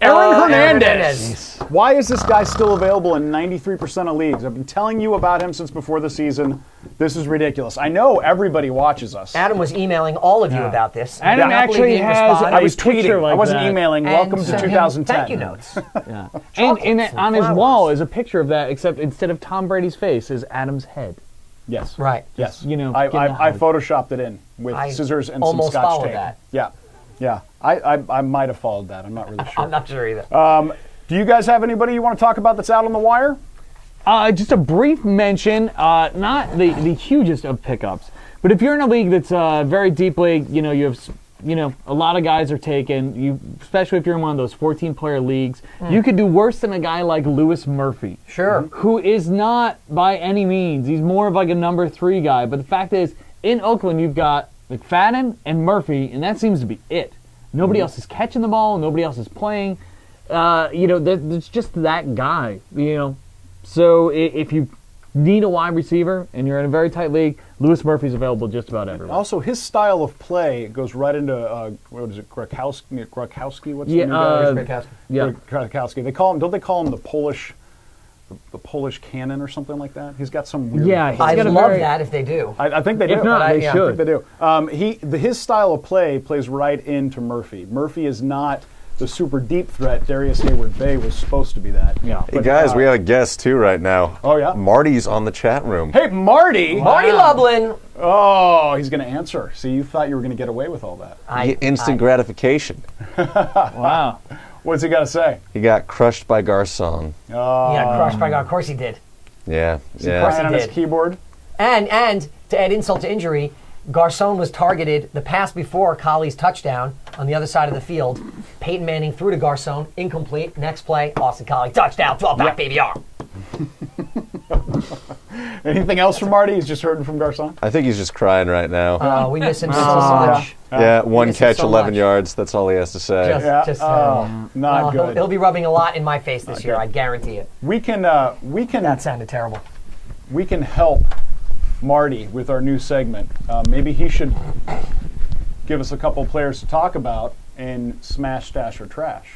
Aaron Hernandez. Why is this guy still available in 93% of leagues? I've been telling you about him since before the season. This is ridiculous. I know everybody watches us. Adam was emailing all of you about this. Adam actually has I was tweeting. Like I wasn't emailing. Welcome to 2010. Thank you notes. And on his wall is a picture of that, except instead of Tom Brady's face is Adam's head. Yes. Right. Yes. I photoshopped it in with scissors and some Scotch tape. That. Yeah. Yeah. I might have followed that. I'm not really sure. I'm not sure either. Do you guys have anybody you want to talk about that's out on the wire? Just a brief mention, not the hugest of pickups, but if you're in a league that's very deep league, you have a lot of guys are taken, especially if you're in one of those 14-player leagues, you could do worse than a guy like Lewis Murphy. Sure. Who is not by any means, he's more of like a number 3 guy, but the fact is, in Oakland you've got McFadden and Murphy, and that seems to be it. Nobody else is catching the ball, nobody else is playing. There's just that guy, So if you need a wide receiver and you're in a very tight league, Lewis Murphy's available just about everywhere. Also, his style of play goes right into what is it, Krakowski? What's the new guy? Krakowski. Don't they call him the Polish cannon or something like that? He's got some weird. Yeah, I love that if they do. I think they do. If not, they should. I think they do. His style of play plays right into Murphy. Murphy is not the super deep threat. Darius Hayward-Bay was supposed to be that. Yeah. Hey guys, we have a guest too right now. Oh yeah? Marty's on the chat room. Hey, Marty! Marty Lublin! Oh, he's going to answer. See, you thought you were going to get away with all that. Instant gratification. Wow. What's he got to say? He got crushed by Garcon. He got crushed by God. Of course he did. Yeah. Crying on his keyboard. And to add insult to injury, Garcon was targeted the pass before Colley's touchdown on the other side of the field. Peyton Manning threw to Garcon, incomplete. Next play, Austin Colley, touchdown, 12-back baby arm. Anything else from Marty? He's just hurting from Garcon? I think he's just crying right now. We miss him so much. Yeah, one catch, so 11 much. yards. That's all he has to say. Not good. He'll be rubbing a lot in my face this year. I guarantee it. We can. That sounded terrible. We can help Marty with our new segment. Maybe he should give us a couple players to talk about in Smash, Stash, or Trash.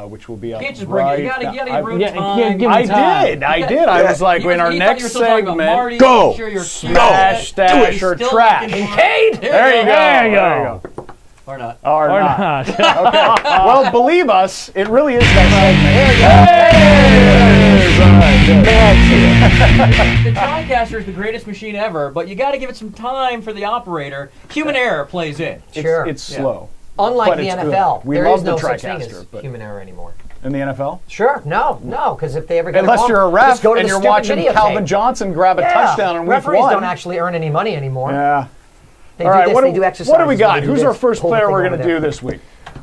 Which will be up. You can't just bring it. You gotta give room time. I did. I was like, in our next segment, go! Smash, Stash, or Trash. Kincaid! There you go. Or not. Or not. Okay. Well, believe us, it really is that segment. The TriCaster is the greatest machine ever, but you got to give it some time for the operator. Human error plays in. Sure. It's slow. Unlike But the it's NFL, good. We there love is no the such thing TriCaster, as but- human error anymore. in the NFL? Sure. No, because if they ever get Unless a call, you're a just ref go to and the you're stupid watching videotape. Calvin Johnson grab a touchdown in week Referees 1. don't actually earn any money anymore. Yeah. They All do right, this, what they do, do exercises. what do we got? they do Who's this, our first pull the player thing we're over going to there. do this week?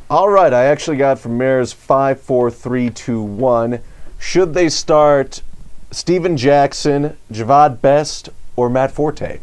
All right, I actually got from Mayor's 5, 4, 3, 2, 1. Should they start Steven Jackson, Javad Best, or Matt Forte?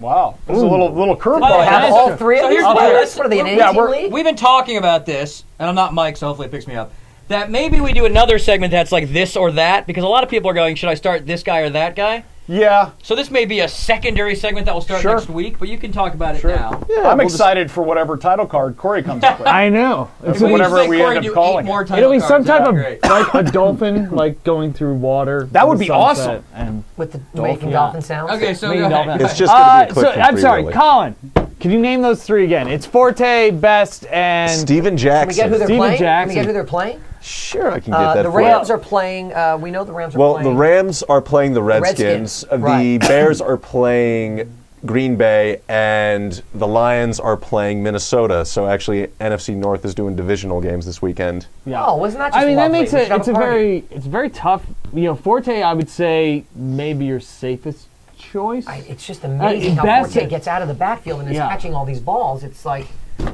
Wow. This is a little By the curveball. way, Have nice. all three of So these here's the deal. players? What are they, an Yeah, 18 league? We've been talking about this, and I'm not Mike, so hopefully it picks me up. That maybe we do another segment that's like this or that, because a lot of people are going, should I start this guy or that guy? Yeah. So this may be a secondary segment that will start Sure. next week, but you can talk about it Sure. now. I'm excited for whatever title card Corey comes up with. I know. It's We whatever just make we Corey end do up calling 8 more it. title It'll be some cards. type of Great. like a dolphin like going through water. That in would the be sunset, awesome. And With the making Yeah. dolphin sounds? Okay, so Maybe go ahead. dolphin. It's just going to be a quick so, one I'm for sorry, you, Willie. Colin. Can you name those 3 again? It's Forte, Best, and Steven Can we Jackson. get who they're Steven playing? Can we Jackson. get who they're playing? Sure, I can get that The for you. Rams are playing, we know the Rams are Well, playing. the Rams are playing the Redskins. Redskins, right. The Bears are playing Green Bay, and the Lions are playing Minnesota. So actually, NFC North is doing divisional games this weekend. yeah. Oh, wasn't that just I mean, that lovely? makes We it. should have It's a a party. it's very tough. You know, Forte, I would say maybe your safest choice. It's just amazing how Best- Forte gets out of the backfield and is Yeah. catching all these balls. It's like,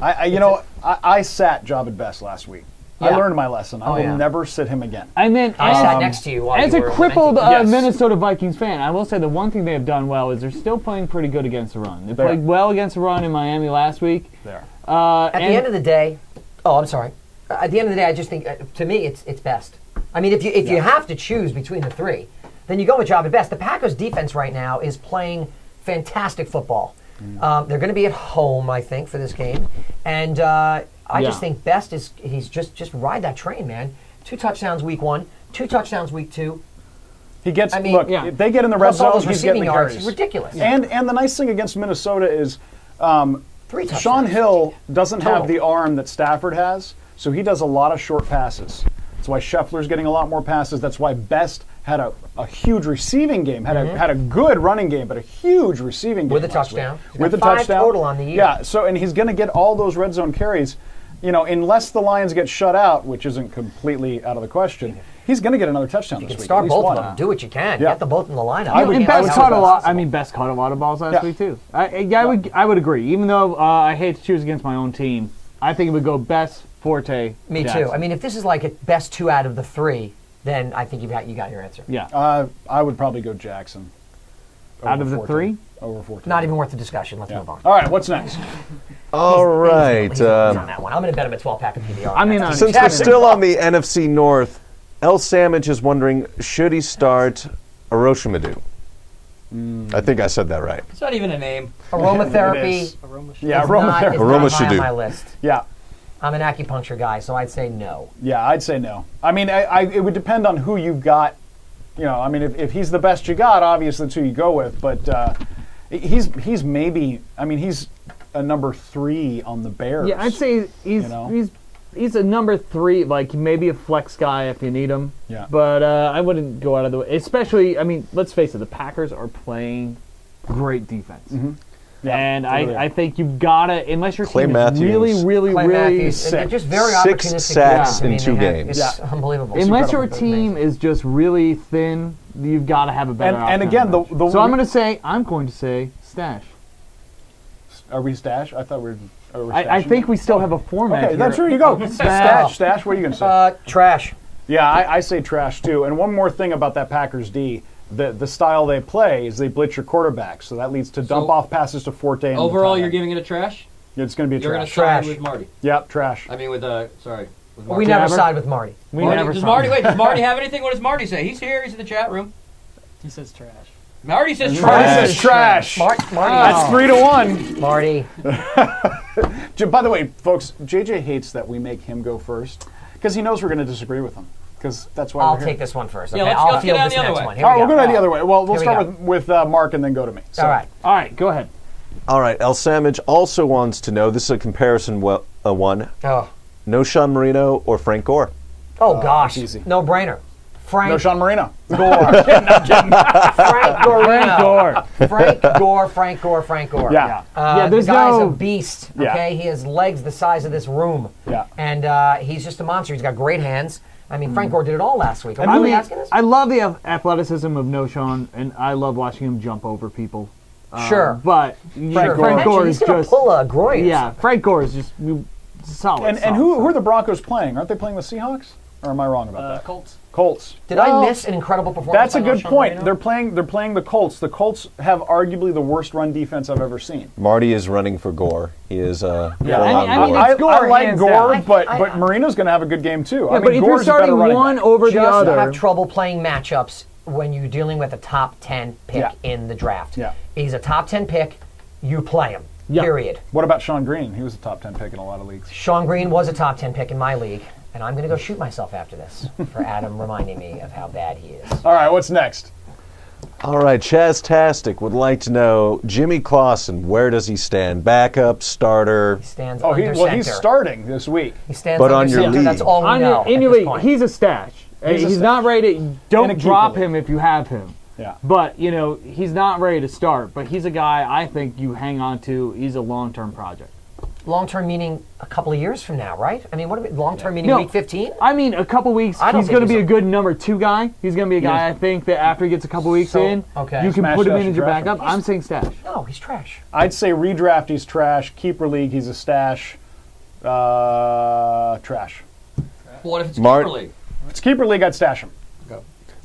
I sat Javad Best last week. I Yeah. learned my lesson. I will yeah. never sit him again. And then I sat next to you while as you a were crippled lamenting. Yes. Minnesota Vikings fan, I will say the one thing they have done well is they're still playing pretty good against the run. They played well against the run in Miami last week. There. At the end of the day, I'm sorry. At the end of the day, I just think, to me, it's Best. I mean, if you have to choose between the 3, then you go with Javad Best. The Packers' defense right now is playing fantastic football. They're going to be at home, I think, for this game, and I just think Best he's just ride that train, man. 2 touchdowns week 1, 2 touchdowns week 2. He gets, I mean, look, yeah. if they get in the red Plus all zone, those he's getting receiving the yards. carries. It's ridiculous. And the nice thing against Minnesota is 3 touchdowns. Sean Hill doesn't have Total. the arm that Stafford has, so he does a lot of short passes. That's why Scheffler's getting a lot more passes. That's why Best had a huge receiving game, had a good running game, but a huge receiving game With a last week. touchdown. He's With a got 5 touchdown total on the year. Yeah, so and he's going to get all those red zone carries. You know, unless the Lions get shut out, which isn't completely out of the question, he's going to get another touchdown You this can week. start at least both one. of them. Do what you can. Yeah. Get the both in the lineup. I would- And I would Best say caught a Best. lot. I mean, Best caught a lot of balls last Yeah. week too. I would agree. Even though I hate to choose against my own team, I think it would go Best, Forte. Me Jackson. too. I mean, if this is like a best 2 out of the 3, then I think you got your answer. Yeah. I would probably go Jackson. Out over of the 14. 3? Over 14. Not even worth the discussion. Let's Yeah. move on. All right, what's next? All right. He's on that one. I'm going to bet him a 12-pack of PBR. I mean, That's- Since we're still on the NFC North, El Sandwich is wondering, should he start Aroshimadu? I think I said that right. It's not even a name. It aromatherapy is. Yeah, is aromatherapy. not high Aromatherapy. on my list. Yeah. I'm an acupuncture guy, so I'd say no. Yeah, I'd say no. I mean, it would depend on who you got. You know, I mean, if he's the best you got, obviously that's who you go with. But he's maybe. I mean, he's a number 3 on the Bears. Yeah, I'd say he's You know? he's a number 3, like maybe a flex guy if you need him. Yeah. But I wouldn't go out of the way. Especially, I mean, let's face it, the Packers are playing great defense. Yeah, And they really I are. think you've got to, unless your Clay team Matthews. is really Clay Matthews, sick. they're just very 6 opportunistic. sacks I mean, in 2 they have- games. It's unbelievable. unless your incredible. team is just really thin, you've got to have a better And offensive again, the option. So I'm re- going to say stash. Are we stash? I thought we were. I think we still have a format Okay, here. that's where you go. Stash. What are you gonna say? Trash. Yeah, I say trash too. And one more thing about that Packers D, the style they play is they blitz your quarterback, so that leads to dump off passes to Forte. And Overall, the you're tight giving it a trash? end. It's going to be a You're going to trash. side with Marty. Yep, trash. I mean, with, sorry. With We Marty. never Jabber? side with Marty. We Marty, never does saw Marty, it. wait, does Marty have anything? What does Marty say? He's here. He's in the chat room. He says trash. Marty says Trash trash. is trash. Marty. That's 3-1. Marty. By the way, folks, JJ hates that we make him go first because he knows we're going to disagree with him. Because that's why I'll we're here. take this one first. Yeah, Okay, let's I'll get field down this the other next way. one. Here All right, we we're go. going to the other way. Well, we'll Here we start with Mark and then go to me. So, All right. All right, go ahead. All right, El Sandwich also wants to know, this is a comparison one, Oh. no Sean Marino or Frank Gore? Oh gosh. easy. No brainer. Frank No, Sean Marino. Gore. Frank Gorino. Frank Gore. Yeah. The guy's a beast. Yeah. Okay, he has legs the size of this room. Yeah. And he's just a monster. He's got great hands. I mean, Frank Gore did it all last week. Am I I really mean, asking this? I love the athleticism of No Sean, and I love watching him jump over people. Sure. But Frank Gore is he's gonna just pull a groin. yeah. Frank Gore is just solid. And who are the Broncos playing? Aren't they playing the Seahawks? Or am I wrong about that? Colts. Colts. Did I miss an incredible performance? That's a by good Sean point. Marino? They're playing the Colts. The Colts have arguably the worst run defense I've ever seen. Marty is running for Gore. He is. I mean, it's Gore, I like hands Gore, down. but Marino's going to have a good game too. I Yeah, mean, but if you're Gore's a better starting running one back. over the just other, have trouble playing matchups when you're dealing with a top 10 pick Yeah. in the draft. Yeah. He's a top 10 pick. You play him. Yeah. Period. What about Sean Green? He was a top 10 pick in a lot of leagues. Sean Green was a top 10 pick in my league, and I'm going to go shoot myself after this for Adam reminding me of how bad he is. All right, what's next? All right, Chaz-tastic would like to know Jimmy Clausen. Where does he stand? Backup, starter? He stands Oh, under he's center. starting this week. He stands But under on your center. league. That's all we know at this Anyway, point. he's a stash. He's a He's stash. not ready to. Don't In a drop keeper him if you have him. Yeah. But, he's not ready to start. But he's a guy I think you hang on to. He's a long-term project. Long-term meaning a couple of years from now, right? I mean, what long-term meaning No. week 15? I mean, a couple weeks, I don't he's think going to be he's a good number 2 guy. He's going to be a guy, Yes. I think, that after he gets a couple weeks So, in, okay. you can Smash put him dash in as your draft him. backup. I'm saying stash. No, he's trash. I'd say redraft, he's trash. Keeper league, he's a stash. Trash. What if it's Mark- Keeper League? If it's keeper league, I'd stash him.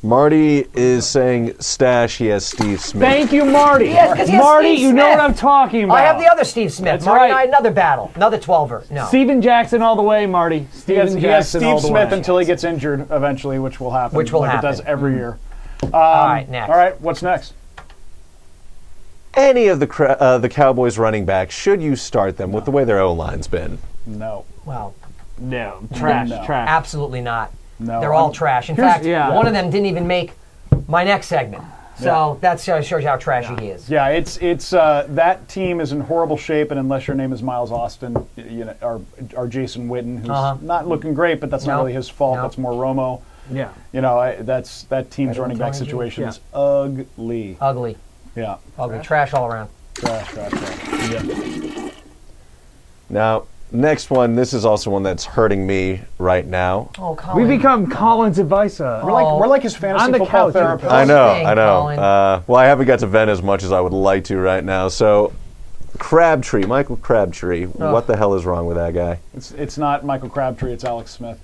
Marty is saying stash. He has Steve Smith. Thank you, Marty. Yes, 'cause he has Marty, Steve you know Smith. what I'm talking about. I have the other Steve Smith. That's Marty and right. I, another battle. Another 12er. No. Steven Jackson all the way, Marty. He has Steven Jackson all Steve the Smith way. until he gets injured eventually, which will happen. Which will like happen. it does every year. all right, next. All right, what's next? Any of the Cowboys running backs, should you start them with the way their O-line's been? No. Well, No, trash, No. trash. absolutely not. No. They're all trash. In Here's- fact, yeah. one of them didn't even make my next segment. So that shows you how trashy he is. Yeah, it's that team is in horrible shape, and unless your name is Miles Austin, or Jason Witten, who's not looking great, but that's not No. really his fault. No. That's more Romo. Yeah. That team's Better running than back Tony G? situation is Yeah. ugly. Ugly. Yeah, Ugly. Trash all around. trash. Yeah. Now, next one. This is also one that's hurting me right now. Oh, Colin. We become Colin's advisor. We're like his fantasy On the football couch. therapist. I know, thing, I know. Colin. Well, I haven't got to vent as much as I would like to right now. So, Crabtree, Michael Crabtree. What the hell is wrong with that guy? It's not Michael Crabtree. It's Alex Smith.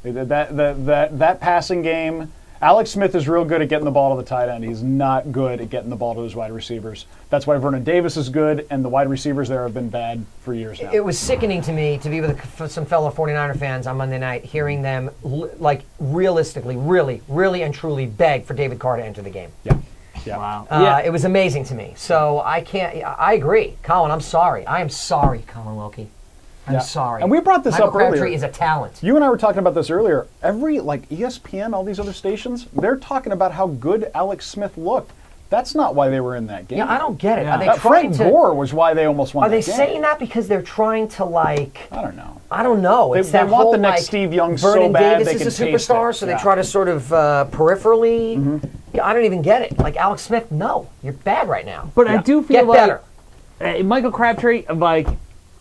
That passing game. Alex Smith is real good at getting the ball to the tight end. He's not good at getting the ball to his wide receivers. That's why Vernon Davis is good, and the wide receivers there have been bad for years now. It was sickening to me to be with some fellow 49er fans on Monday night, hearing them, realistically, really and truly beg for David Carr to enter the game. Yeah. Wow. It was amazing to me. So I agree. Colin, I'm sorry. I am sorry, Colin Wilkie. I'm Yeah. sorry. And we brought this Michael up earlier. Crabtree is a talent. You and I were talking about this earlier. Every ESPN, all these other stations, they're talking about how good Alex Smith looked. That's not why they were in that game. Yeah, I don't get it. Yeah. Are they That trying Frank to? Gore was why they almost won Are they that game. saying that because they're trying to I don't know. I don't know. They- It's they that want whole, the next Steve Young so Vernon bad Davis they is a can taste superstar, it. so Yeah. they try to sort of peripherally. Yeah, I don't even get it. Like Alex Smith, no, you're bad right now. But I do feel Get like better. Michael Crabtree,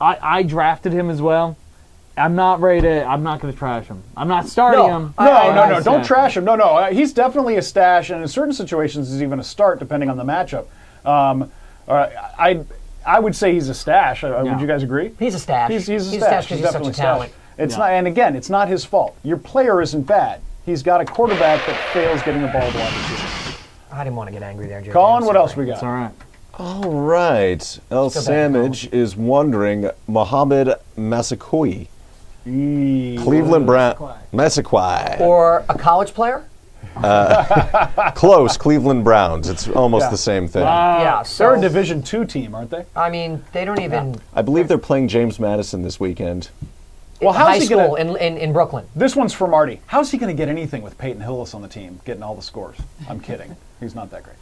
I drafted him as well. I'm not going to trash him. I'm not starting No. him. No, don't trash him. No. He's definitely a stash, and in certain situations, he's even a start, depending on the matchup. I would say he's a stash. Would you guys agree? He's a stash. He's a stash. because he's such definitely a talent. It's not, and again, it's not his fault. Your player isn't bad. He's got a quarterback that fails getting the ball to wide receivers. I didn't want to get angry there, Jay. Colin, I'm what sorry. else we got? It's all right. All right. El Still bad, Sandwich is wondering Mohamed Massaquoi, Eee. Cleveland Brown, Massaquoi. Or a college player? Close, Cleveland Browns. It's almost Yeah. the same thing. Yeah, They're so a Division II team, aren't they? I mean, they don't even I believe they're playing James Madison this weekend. Well, high how's he school gonna? in Brooklyn. This one's for Marty. How's he going to get anything with Peyton Hillis on the team, getting all the scores? I'm kidding. He's not that great.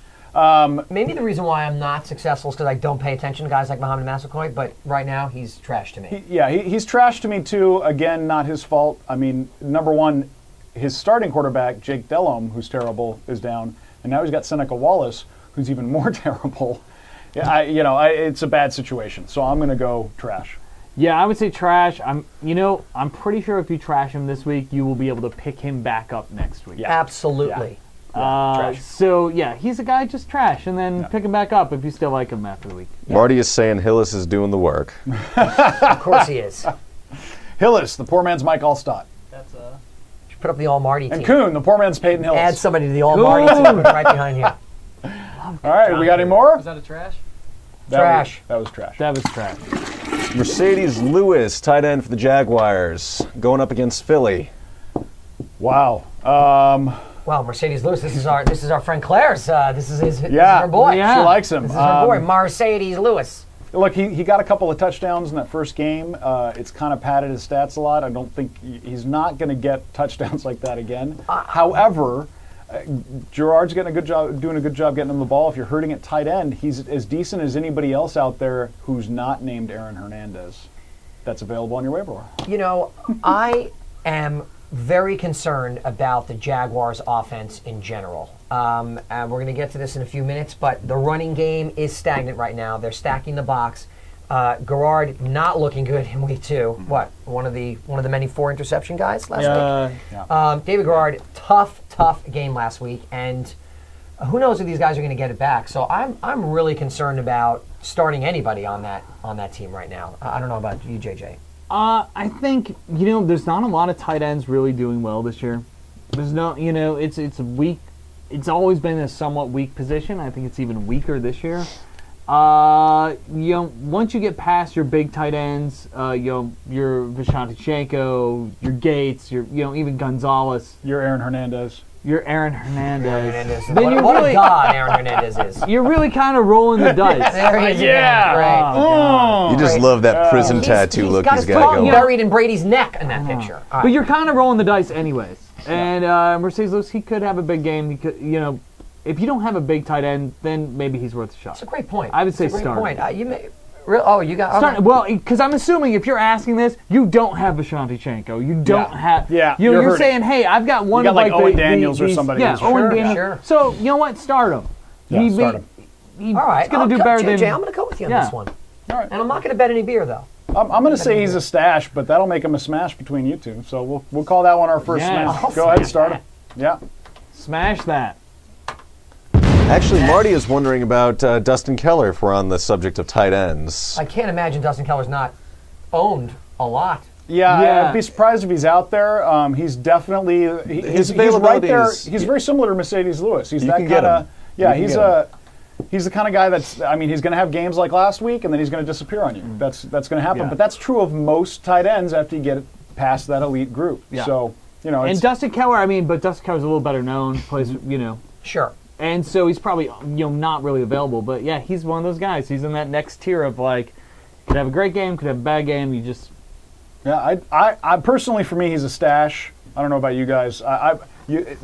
Maybe the reason why I'm not successful is because I don't pay attention to guys like Mohamed Massaquoi, but right now he's trash to me. He's trash to me too. Again, not his fault. I mean, number one, his starting quarterback, Jake Delhomme, who's terrible, is down, and now he's got Seneca Wallace, who's even more terrible. Yeah, it's a bad situation. So I'm going to go trash. Yeah, I would say trash. I'm pretty sure if you trash him this week, you will be able to pick him back up next week. Yeah. Absolutely. Trash. So yeah, he's a guy just trash, and then pick him back up if you still like him after the week. Marty is saying Hillis is doing the work. Of course he is. Hillis, the poor man's Mike Allstott. That's Should put up the All Marty team. And Kuhn, the poor man's Peyton Hillis. Add somebody to the All Marty team right behind here. All right, we got any more? is that a trash? Trash. That was trash. That was trash. Mercedes Lewis, tight end for the Jaguars, going up against Philly. Wow. Well, Mercedes Lewis, this is our friend Claire's. This is Yeah. her boy. Yeah. She likes him. This is her boy, Mercedes Lewis. Look, he got a couple of touchdowns in that first game. It's kind of padded his stats a lot. I don't think he's not going to get touchdowns like that again. However, Gerard's doing a good job getting him the ball. If you're hurting at tight end, he's as decent as anybody else out there who's not named Aaron Hernandez. That's available on your waiver wire. You know, I am very concerned about the Jaguars' offense in general. And we're going to get to this in a few minutes, but the running game is stagnant right now. They're stacking the box. Gerard not looking good in week 2. What? One of the many 4 interception guys last week. David Gerard, tough game last week, and who knows if these guys are going to get it back. So I'm really concerned about starting anybody on that team right now. I don't know about you, JJ. I think there's not a lot of tight ends really doing well this year. There's no, it's a weak. It's always been a somewhat weak position. I think it's even weaker this year. Once you get past your big tight ends, your Vishantichenko, your Gates, even Gonzalez, You're Aaron Hernandez. your Aaron Hernandez. Then what a god Aaron Hernandez is. You're really kind of rolling the dice. There he is again. Yeah. Right. Oh, You just Right. love that prison tattoo look he's got got going. buried in Brady's neck in that picture. All But right. you're kind of rolling the dice anyways. And Mercedes Lewis, he could have a big game. He could, if you don't have a big tight end, then maybe he's worth a shot. That's a great point. I would say It's a great start. point. You may, you got Start, okay. well, because I'm assuming if you're asking this, you don't have Vishantichenko. You don't have. Yeah, You're hurting. saying, hey, I've got one You got of like Owen the, Daniels or these- somebody Yeah, who's- Owen Sure. Daniels. Sure. So you know what? Start him. Yeah, start him. He's All right. going to do better than. JJ, I'm going to go with you on Yeah. this one. All right. And I'm not going to bet any beer, though. I'm going to say he's a stash, but that'll make him a smash between you two. So we'll call that one our first Yeah. smash. I'll Go ahead, smash start that. him. Yeah. Smash that. Actually, Marty is wondering about Dustin Keller if we're on the subject of tight ends. I can't imagine Dustin Keller's not owned a lot. Yeah, Yeah. I'd be surprised if he's out there. He's definitely His he's right availability there. is- He's very similar to Mercedes Lewis. He's You that can get kind of him. yeah. You can He's get he's the kind of guy that's. I mean, he's going to have games like last week, and then he's going to disappear on you. That's going to happen. Yeah. But that's true of most tight ends after you get past that elite group. Yeah. So And it's, Dustin Keller, but Dustin Keller's a little better known. Plays, Sure. And so he's probably not really available, but yeah, he's one of those guys. He's in that next tier of could have a great game, could have a bad game. You just yeah. I personally, for me, he's a stash. I don't know about you guys.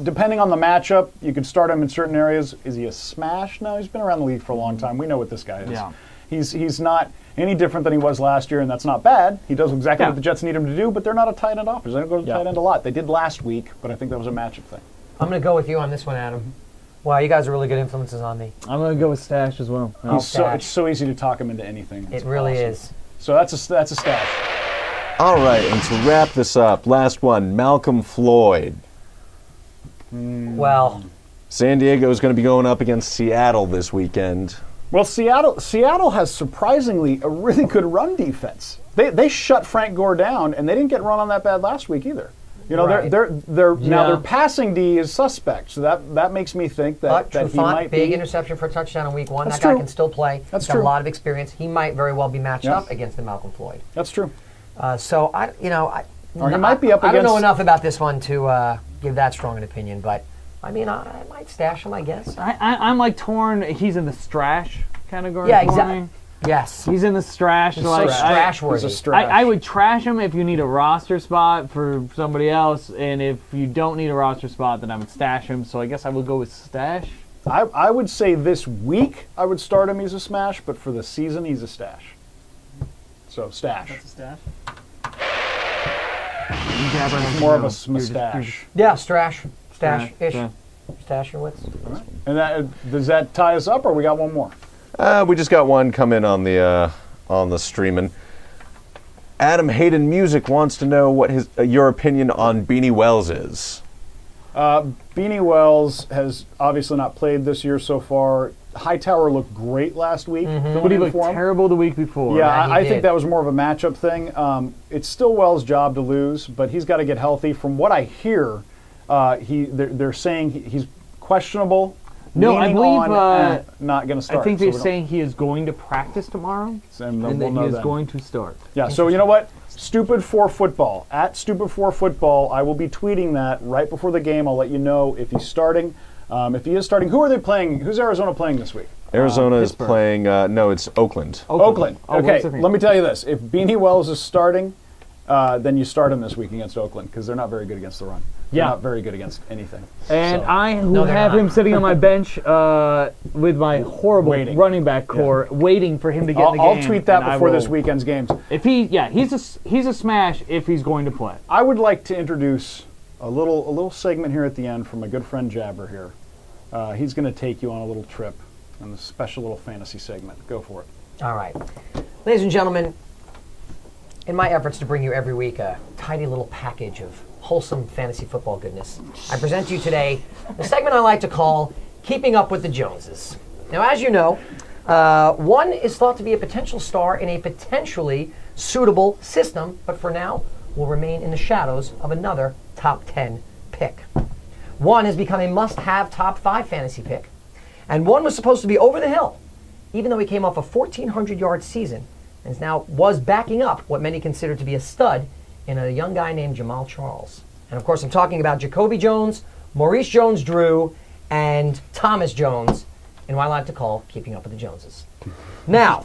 Depending on the matchup, you could start him in certain areas. Is he a smash? No, he's been around the league for a long time. We know what this guy is. Yeah. He's not any different than he was last year, and that's not bad. He does exactly what the Jets need him to do, but they're not a tight end offense. They don't go to tight end a lot. They did last week, but I think that was a matchup thing. I'm going to go with you on this one, Adam. Wow, you guys are really good influences on me. I'm gonna go with stash as well. It's so easy to talk him into anything. It's It really awesome. is. So that's a stash. All right, and to wrap this up, last one, Malcolm Floyd. Well, San Diego is going to be going up against Seattle this weekend. Well, Seattle has surprisingly a really good run defense. They shut Frank Gore down, and they didn't get run on that bad last week either. Right. Now Yeah. their passing D is suspect, so that makes me think that he Trufant, might big be. interception for a touchdown in week 1. That's That guy true. can still play. That's He's got true. a lot of experience. He might very well be matched Yeah. up against the Malcolm Floyd. That's true. So Or he might be up I don't know against- enough about this one to give that strong an opinion, but I might stash him, I guess. I'm torn. He's in the strash category. Yeah, for exactly. me. Yes. He's in the strash. So strash worthy. He's a strash. I would trash him if you need a roster spot for somebody else, and if you don't need a roster spot, then I would stash him. So I guess I would go with stash. I would say this week I would start him. He's a smash, but for the season he's a stash. So stash. That's a stash. More of a mustache. Yeah, stash-ish. Yeah. Stashowitz. And does that tie us up, or we got one more? We just got one come in on the streaming. Adam Hayden Music wants to know what your opinion on Beanie Wells is. Beanie Wells has obviously not played this year so far. Hightower looked great last week. But he looked terrible the week before. Yeah, he I did. think that was more of a matchup thing. It's still Wells' job to lose, but he's got to get healthy. From what I hear, they're saying he's questionable. No, I leaning believe on, not going to start. I think so they're we don't- saying he is going to practice tomorrow, and and we'll that know he is then. going to start. Yeah, so you know what? Stupid for football. At Stupid for Football, I will be tweeting that right before the game. I'll let you know if he's starting. If he is starting, who are they playing? Who's Arizona playing this week? Arizona is Pittsburgh. playing. No, it's Oakland. Oakland. Oh, Okay, what's the thing? let me tell you this. If Beanie Wells is starting, then you start him this week against Oakland because they're not very good against the run. They're Yeah. not very good against anything. And So- I No, they're have not. him sitting on my bench with my horrible Waiting. running back core, waiting for him to get in the game. I'll tweet that and I before this will- weekend's games. If he's a smash if he's going to play. I would like to introduce a little segment here at the end from my good friend Jabber here. He's going to take you on a little trip on a special little fantasy segment. Go for it. All right. Ladies and gentlemen, in my efforts to bring you every week a tidy little package of wholesome fantasy football goodness, I present to you today the segment I like to call Keeping Up with the Joneses. Now, as you know, one is thought to be a potential star in a potentially suitable system, but for now will remain in the shadows of another top 10 pick. One has become a must-have top 5 fantasy pick, and one was supposed to be over the hill, even though he came off a 1,400-yard season and was backing up what many consider to be a stud in a young guy named Jamal Charles. And of course, I'm talking about Jacoby Jones, Maurice Jones-Drew, and Thomas Jones in what I like to call Keeping Up with the Joneses. Now,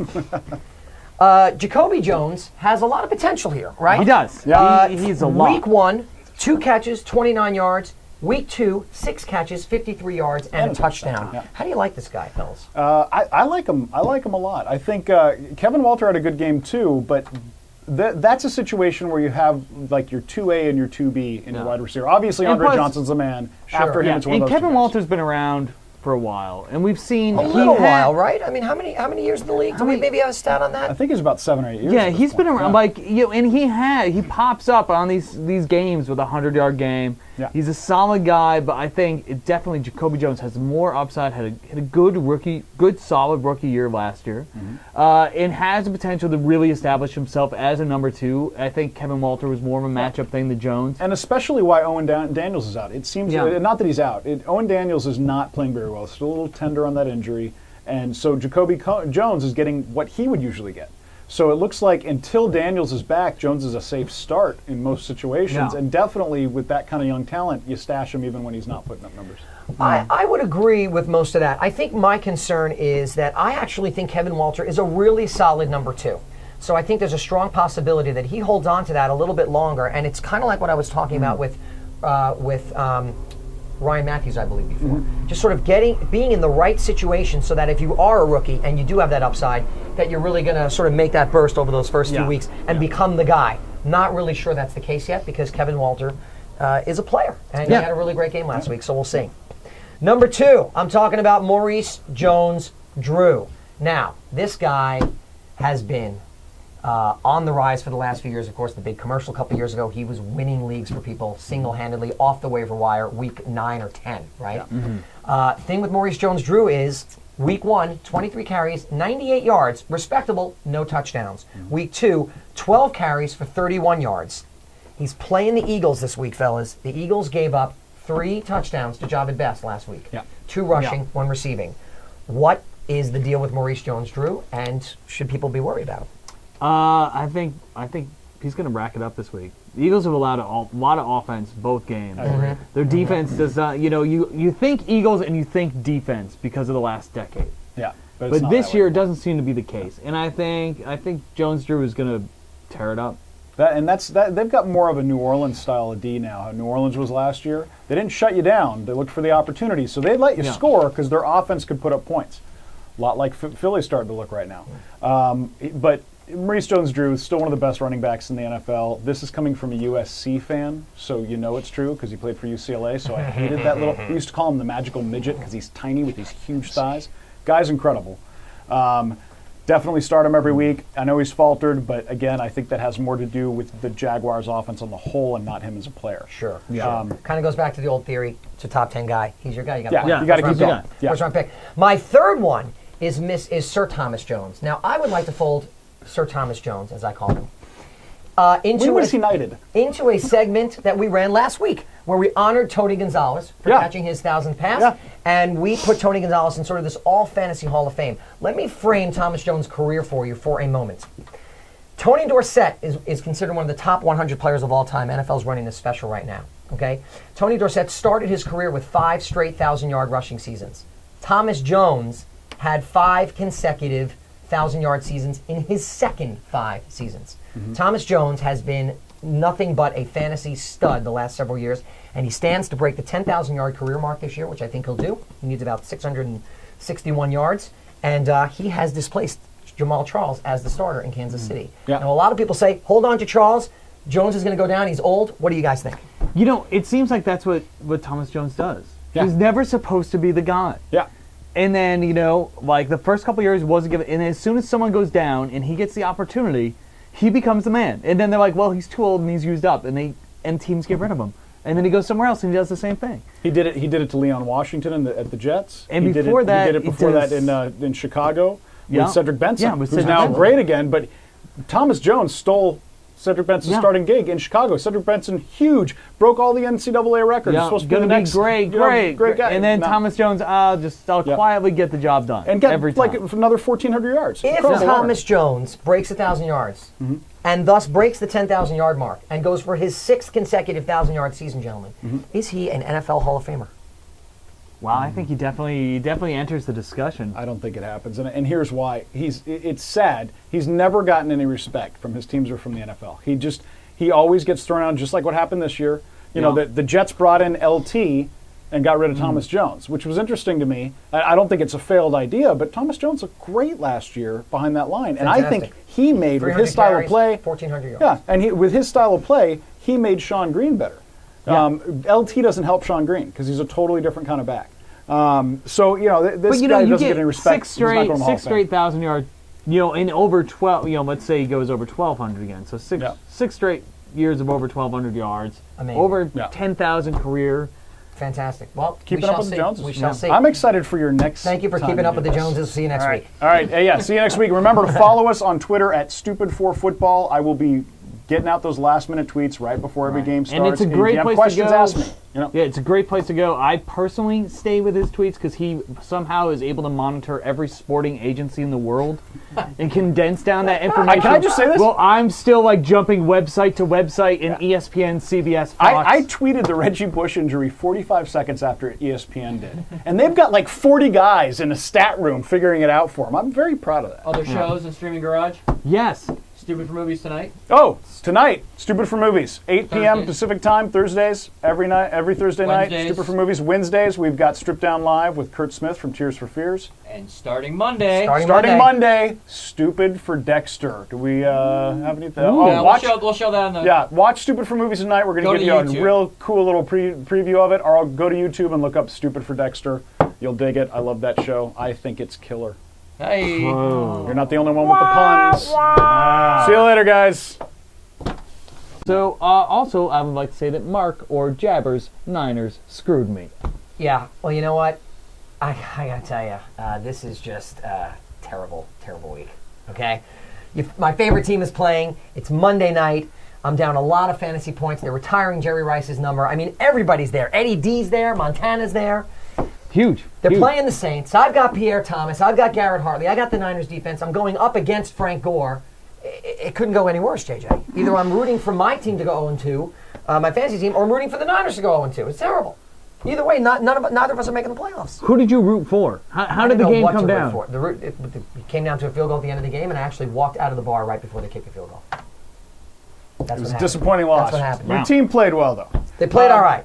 Jacoby Jones has a lot of potential here, right? He does. Yeah. He's a lot. Week 1, 2 catches, 29 yards. Week 2, 6 catches, 53 yards, and a touchdown. Yeah. How do you like this guy, fellas? I like him. I like him a lot. I think Kevin Walter had a good game too, but that's a situation where you have like your 2A and your 2B in your wide receiver. Obviously, And Andre plus- Johnson's the man. Sure. After him, Yeah, it's one and of those Kevin two guys. Walter's been around for a while, and we've seen A little while, right? I mean, how many years in the league? Do we maybe have a stat on I that? think he's about 7 or 8 years. Yeah, at this he's been point. around Yeah. and he pops up on these games with a 100-yard game. Yeah. He's a solid guy, but I think definitely Jacoby Jones has more upside. Had a good solid rookie year last year, and has the potential to really establish himself as a number 2. I think Kevin Walter was more of a matchup thing than Jones. And especially why Owen Daniels is out. It seems, not that he's out. Owen Daniels is not playing very well. Still a little tender on that injury. And so Jacoby Jones is getting what he would usually get. So it looks like until Daniels is back, Jones is a safe start in most situations. Yeah. And definitely with that kind of young talent, you stash him even when he's not putting up numbers. I would agree with most of that. I think my concern is that I actually think Kevin Walter is a really solid number 2. So I think there's a strong possibility that he holds on to that a little bit longer. And it's kind of like what I was talking about with Ryan Matthews, I believe, before. Just sort of being in the right situation so that if you are a rookie and you do have that upside, that you're really going to sort of make that burst over those first few weeks and become the guy. Not really sure that's the case yet because Kevin Walter is a player. And he had a really great game last week, so we'll see. Number 2, I'm talking about Maurice Jones-Drew. Now, this guy has been on the rise for the last few years. Of course, the big commercial a couple years ago, he was winning leagues for people single-handedly off the waiver wire week 9 or 10, right? Thing with Maurice Jones-Drew is week 1, 23 carries, 98 yards, respectable, no touchdowns. Week 2, 12 carries for 31 yards. He's playing the Eagles this week, fellas. The Eagles gave up 3 touchdowns to Jahvid Best last week. 2 rushing, 1 receiving. What is the deal with Maurice Jones-Drew, and should people be worried about him? I think he's going to rack it up this week. The Eagles have allowed a lot of offense both games. Their defense does not. You think Eagles and you think defense because of the last decade. Yeah. But it's not this that year way. it doesn't seem to be the case. And I think Jones-Drew is going to tear it up. They've got more of a New Orleans style of D now. How New Orleans was last year. They didn't shut you down. They looked for the opportunity. So they let you score because their offense could put up points. A lot like Philly's starting to look right now. But Maurice Jones-Drew is still one of the best running backs in the NFL. This is coming from a USC fan, so you know it's true because he played for UCLA, so I hated that little... We used to call him the magical midget because he's tiny with these huge thighs. Guy's incredible. Definitely start him every week. I know he's faltered, but again, I think that has more to do with the Jaguars' offense on the whole and not him as a player. Sure. Kind of goes back to the old theory. It's a top 10 guy. He's your guy. You got to play. You got to keep going. First round pick. My third one is Sir Thomas Jones. Now, I would like to fold Sir Thomas Jones, as I call him, into a segment that we ran last week, where we honored Tony Gonzalez for catching his 1,000th pass, and we put Tony Gonzalez in sort of this all-fantasy Hall of Fame. Let me frame Thomas Jones' career for you for a moment. Tony Dorsett is considered one of the top 100 players of all time. NFL's running this special right now. Okay, Tony Dorsett started his career with 5 straight 1,000-yard rushing seasons. Thomas Jones had 5 consecutive 1,000-yard seasons in his second 5 seasons. Thomas Jones has been nothing but a fantasy stud the last several years, and he stands to break the 10,000-yard career mark this year, which I think he'll do. He needs about 661 yards, and he has displaced Jamal Charles as the starter in Kansas City. Now, a lot of people say, hold on to Charles. Jones is going to go down. He's old. What do you guys think? You know, it seems like that's what Thomas Jones does. He's never supposed to be the guy. And then, you know, like the first couple years wasn't given, and as soon as someone goes down and he gets the opportunity, he becomes the man. And then they're like, well, he's too old and he's used up, and teams get rid of him. And then he goes somewhere else and he does the same thing. He did it to Leon Washington at the Jets. And he did it before that in Chicago with Cedric Benson, who's now great again. But Thomas Jones stole Cedric Benson's starting gig in Chicago. Cedric Benson, huge, broke all the NCAA records. Supposed to be the next great guy. And then Thomas Jones, I'll quietly get the job done. And get every time. Like another 1,400 yards. If Thomas Jones breaks 1,000 yards and thus breaks the 10,000-yard mark and goes for his 6th consecutive 1,000-yard season, gentlemen, is he an NFL Hall of Famer? Well, I think he definitely enters the discussion. I don't think it happens, and here's why. It's sad. He's never gotten any respect from his teams or from the NFL. He always gets thrown out, just like what happened this year. You know, the Jets brought in LT and got rid of Thomas Jones, which was interesting to me. I don't think it's a failed idea, but Thomas Jones looked great last year behind that line, and I think he made with his style of play 1,400 yards. Yeah, and with his style of play, he made Sean Green better. LT doesn't help Sean Green because he's a totally different kind of back. So, you know, this guy doesn't get any respect. Six straight 1,000-yard, you know, in over 12, you know, let's say he goes over 1,200 again. So six straight years of over 1,200 yards. Amazing. Over 10,000 career. Fantastic. Well, keeping up with the Joneses. We shall see. I'm excited for your next. Thank you for keeping up with the Joneses. See you next week. All right. See you next week. Remember to follow us on Twitter at Stupid4Football. I will be getting out those last-minute tweets right before every game starts. And it's a great place to go. Ask me. You know? Yeah, it's a great place to go. I personally stay with his tweets because he somehow is able to monitor every sporting agency in the world and condense down that information. Can I just say this? Well, I'm still like jumping website to website in ESPN, CBS, Fox. I tweeted the Reggie Bush injury 45 seconds after ESPN did. And they've got like 40 guys in a stat room figuring it out for him. I'm very proud of that. Other shows in Streaming Garage? Yes. Stupid for Movies tonight? Oh, tonight, Stupid for Movies. 8 p.m. Pacific time, Thursdays, every Thursday night. Stupid for Movies. Wednesdays, we've got Strip Down Live with Kurt Smith from Tears for Fears. And starting Monday. Starting Monday, Stupid for Dexter. Do we have anything? We'll show that on the... Yeah, watch Stupid for Movies tonight. We're going to give you a real cool little preview of it. Or I'll go to YouTube and look up Stupid for Dexter. You'll dig it. I love that show. I think it's killer. Hey. You're not the only one with the puns. See you later, guys. So, also, I would like to say that Mark or Jabber's Niners screwed me. Yeah, well, you know what? I got to tell you, this is just a terrible, terrible week, okay? My favorite team is playing. It's Monday night. I'm down a lot of fantasy points. They're retiring Jerry Rice's number. I mean, everybody's there. Eddie D's there. Montana's there. Huge. They're playing the Saints. I've got Pierre Thomas. I've got Garrett Hartley. I got the Niners defense. I'm going up against Frank Gore. It couldn't go any worse, JJ. Either I'm rooting for my team to go 0-2, my fantasy team, or I'm rooting for the Niners to go 0-2. It's terrible. Either way, neither of us are making the playoffs. Who did you root for? How did the game come down? It came down to a field goal at the end of the game, and I actually walked out of the bar right before they kicked the field goal. It was a disappointing loss. That's what happened. Your team played well, though. They played all right.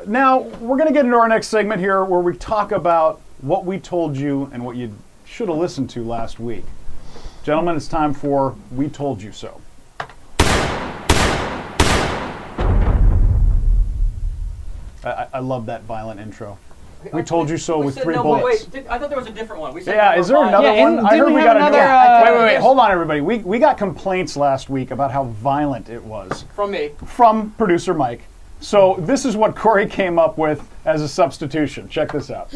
Now, we're going to get into our next segment here where we talk about what we told you and what you should have listened to last week. Gentlemen, it's time for We Told You So. I love that violent intro. We told you so with said 3 no, bullets. Wait, I thought there was a different one. We said Yeah, is there number another five. one? I heard we have got a new another, one. Wait, hold on, everybody. We got complaints last week about how violent it was From me. from producer Mike. So this is what Corey came up with as a substitution. Check this out.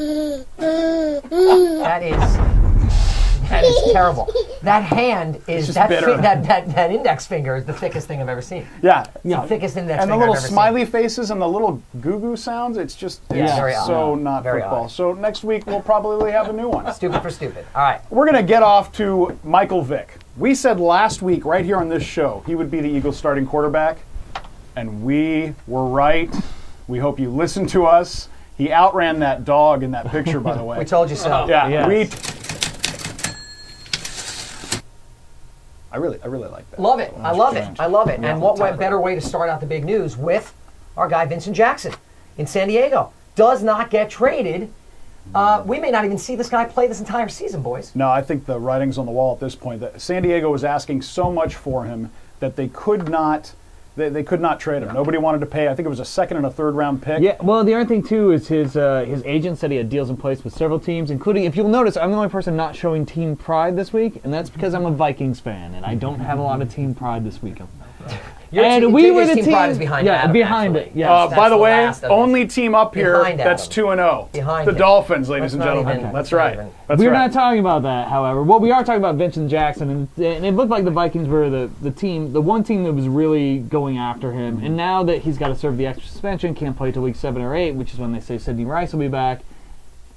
That is terrible. That hand is just that, bitter. that index finger is the thickest thing I've ever seen. Yeah. The thickest index And the finger little I've ever smiley faces and the little goo-goo sounds, it's just it's very odd. so not Very football. odd. So next week we'll probably have a new one. seen. Stupid for stupid. All right. We're going to get off to Michael Vick. We said last week right here on this show he would be the Eagles starting quarterback, and we were right. We hope you listened to us. He outran that dog in that picture, by the way. We told you so. Yeah, Yes. I really like that. Love it. I love it. strange. I love it. And what Tyler. better way to start out the big news with our guy Vincent Jackson in San Diego. Does not get traded. We may not even see this guy play this entire season, boys. No, I think the writing's on the wall at this point. That San Diego was asking so much for him that they could not. They could not trade him. Nobody wanted to pay. I think it was a 2nd and a 3rd round pick. Yeah, well, the other thing, too, is his agent said he had deals in place with several teams, including, if you'll notice, I'm the only person not showing team pride this week, and that's because I'm a Vikings fan, and I don't have a lot of team pride this week. And we were the team pride is behind yeah, Adam, behind actually. it. Yeah. That's By the the way, last of only team up here Behind that's Adam. 2-0. Behind the him. Dolphins, ladies Let's and not gentlemen. even- That's let's not right. even- That's We're right. not talking about that, however. What we are talking about Vincent Jackson, and it looked like the Vikings were the one team that was really going after him. And now that he's got to serve the extra suspension, can't play till week 7 or 8, which is when they say Sidney Rice will be back.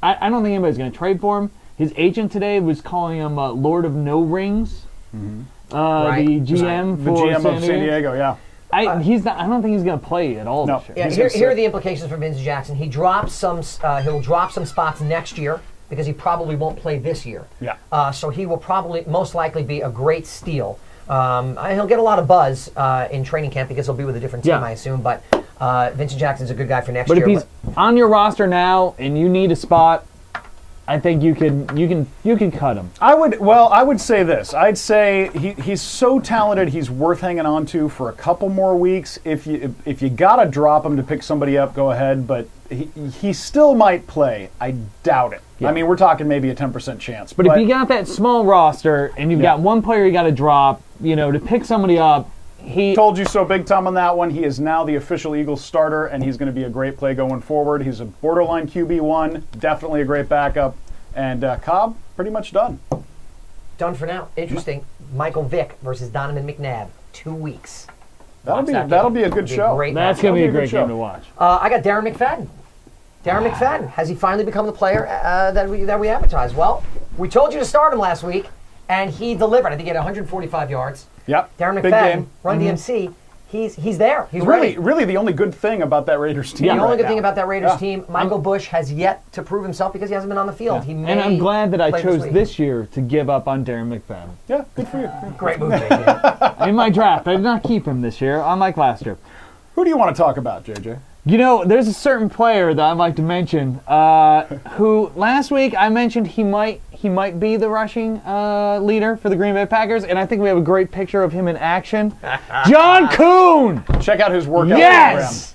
I don't think anybody's going to trade for him. His agent today was calling him Lord of No Rings. Right. The GM The for GM of San Diego, yeah. He's not. I don't think he's going to play at all No. this year. Yeah, He's here, gonna here are sit. the implications for Vincent Jackson. He'll drop some spots next year because he probably won't play this year. Yeah. So he will probably, most likely, be a great steal. He'll get a lot of buzz in training camp because he'll be with a different team, Yeah. I assume. But Vincent Jackson's a good guy for next But year. if he's on your roster now and you need a spot, I think you can cut him. I would say this. I'd say he's so talented. He's worth hanging on to for a couple more weeks. If you gotta drop him to pick somebody up, go ahead. But he still might play. I doubt it. Yeah. I mean, we're talking maybe a 10% chance. But if you got that small roster and you've Yeah. got one player you got to drop, to pick somebody up, he told you so big time on that one. He is now the official Eagles starter, and he's going to be a great play going forward. He's a borderline QB1, definitely a great backup. And Cobb, pretty much done. done for now. Interesting. Michael Vick versus Donovan McNabb. 2 weeks. That'll Watch be that that'll game. be a good Be a show. great that's matchup. going to be a That'll be a great good show. game to watch. I got Darren McFadden. Darren McFadden, has he finally become the player that we advertised? Well, we told you to start him last week, and he delivered. I think he had 145 yards. Yep. Darren Big McFadden, game. Run DMC, he's there. He's Really, ready. really, the only good thing about that Raiders team. The only right good thing now. about that Raiders Yeah. team, Michael Bush has yet to prove himself because he hasn't been on the field. He may And I'm glad that I play chose week. this year to give up on Darren McFadden. Yeah, good for you. Great move, JJ. In my draft, I did not keep him this year, unlike last year. Who do you want to talk about, JJ? There's a certain player that I'd like to mention who last week I mentioned he might be the rushing leader for the Green Bay Packers, and I think we have a great picture of him in action. John Kuhn! Check out his workout Yes!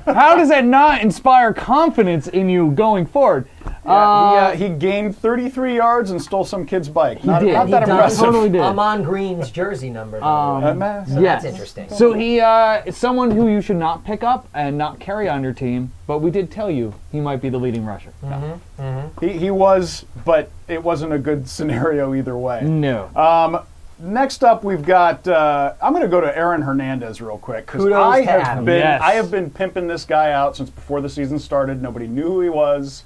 How does that not inspire confidence in you going forward? program. He gained 33 yards and stole some kid's bike. Not, did. not He that does. impressive. Totally did. Amon Green's jersey number. by the way. So Yes. that's interesting. So he is someone who you should not pick up and not carry on your team, but we did tell you he might be the leading rusher. He was, but it wasn't a good scenario either way. No. Next up, we've got. I'm going to go to Aaron Hernandez real quick because Kudos I to have Adam. been Yes. I have been pimping this guy out since before the season started. Nobody knew who he was.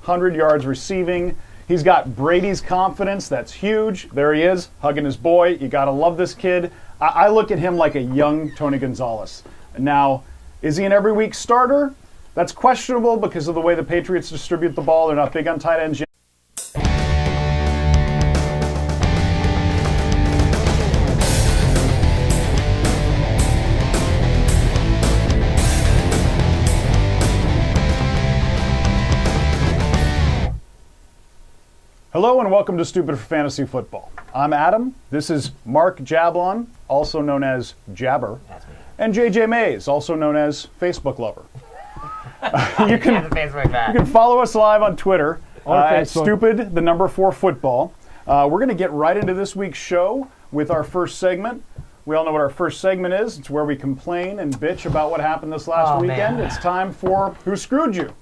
100 yards receiving. He's got Brady's confidence. That's huge. There he is, hugging his boy. You got to love this kid. I look at him like a young Tony Gonzalez. Now, is he an every week starter? That's questionable because of the way the Patriots distribute the ball. They're not big on tight ends yet. Hello and welcome to Stupid for Fantasy Football. I'm Adam. This is Mark Jablon, also known as Jabber, That's me. and JJ Mays, also known as Facebook Lover. You can follow us live on Twitter at Facebook. Stupid4Football. We're going to get right into this week's show with our first segment. We all know what our first segment is. It's where we complain and bitch about what happened this last weekend. Man. It's time for Who Screwed You?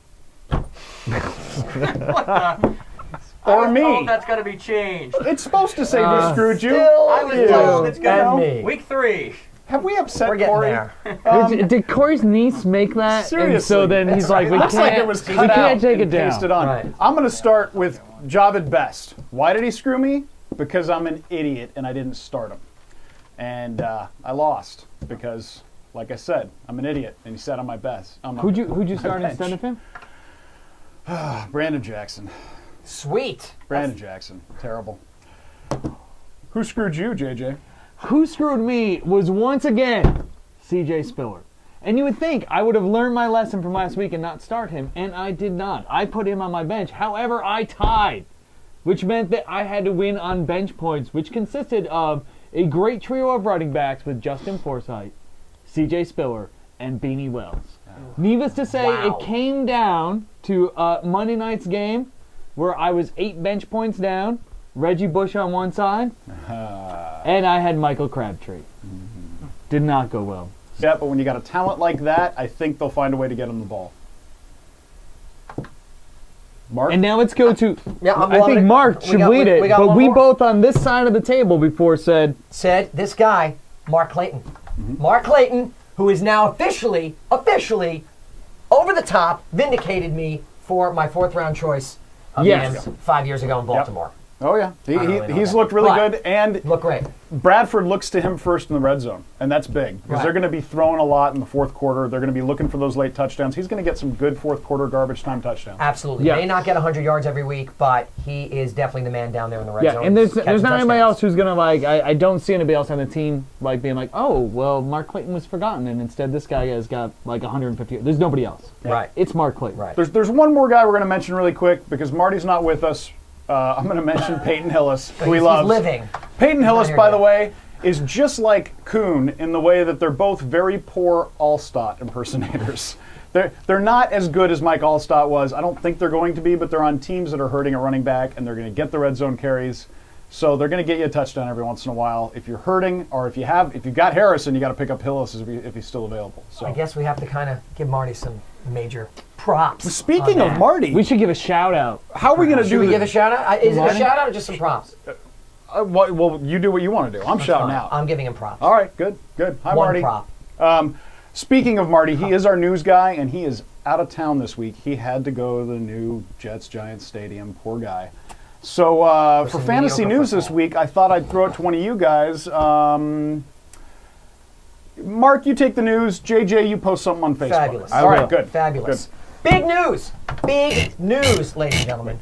Or me. Oh, that's got to be changed. It's supposed to say Who Screwed You. I was told it's and going me. Week 3. Have we upset We're getting Corey? there. Did Corey's niece make that? Seriously. And so then he's like, It we looks can't, like it was we cut out can't take it and down. pasted on. Right. I'm going to start with Javid Best. Why did he screw me? Because I'm an idiot and I didn't start him. And I lost because, like I said, I'm an idiot and he sat on my best. Who'd you start bench. instead of him? Brandon Jackson. Sweet. Brandon Jackson. Terrible. Who screwed you, JJ? Who screwed me was once again CJ Spiller. And you would think I would have learned my lesson from last week and not start him, and I did not. I put him on my bench. However, I tied, which meant that I had to win on bench points, which consisted of a great trio of running backs with Justin Forsythe, CJ Spiller, and Beanie Wells. Needless to say, Wow. it came down to Monday night's game where I was 8 bench points down, Reggie Bush on one side, and I had Michael Crabtree. Did not go well. Yeah, but when you got a talent like that, I think they'll find a way to get him the ball. Mark? And now let's go to. Yeah, I'm I loving think it. Mark We should got- lead we it, got but one we more. both on this side of the table before said Said this guy, Mark Clayton. Mark Clayton, who is now officially, over the top, vindicated me for my 4th round choice of Yes. him 5 years ago in Baltimore. Oh, yeah. don't really know He's that. looked really But- good. And Look great. Bradford looks to him first in the red zone, and that's big because Right. they're going to be throwing a lot in the fourth quarter. They're going to be looking for those late touchdowns. He's going to get some good fourth quarter garbage time touchdowns. Absolutely. Yeah. May not get 100 yards every week, but he is definitely the man down there in the red yeah, zone. and there's catching not anybody touchdowns. else who's gonna like. I don't see anybody else on the team like being like, oh well, Mark Clayton was forgotten, and instead this guy has got like 150. There's nobody else. Right. It's Mark Clayton. Right. There's one more guy we're going to mention really quick because Marty's not with us. I'm going to mention Peyton Hillis, who he He's loves. living. Peyton Hillis, here by yet. the way, is just like Kuhn in the way that they're both very poor Allstott impersonators. They're not as good as Mike Allstott was. I don't think they're going to be, but they're on teams that are hurting a running back, and they're going to get the red zone carries. So they're going to get you a touchdown every once in a while. If you're hurting, or if you've got Harrison, you got to pick up Hillis if he's still available. So I guess we have to kind of give Marty some major props. speaking on of that. Marty, We should give a shout out. how are we going to Should do we this? give a shout out? Is it a Marty? shout out or just some props? Well, you do what you want to do. I'm shouting Fine. out. I'm giving him props. All right, good. Hi, One Marty. prop. Speaking of Marty, he is our news guy, and he is out of town this week. He had to go to the new Jets-Giants Stadium. Poor guy. So for some fantasy mediocre news this football. week, I thought I'd throw it to one of you guys. Mark, you take the news. JJ, you post something on Facebook. Fabulous. All right, will. good. Fabulous. Big news, ladies and gentlemen.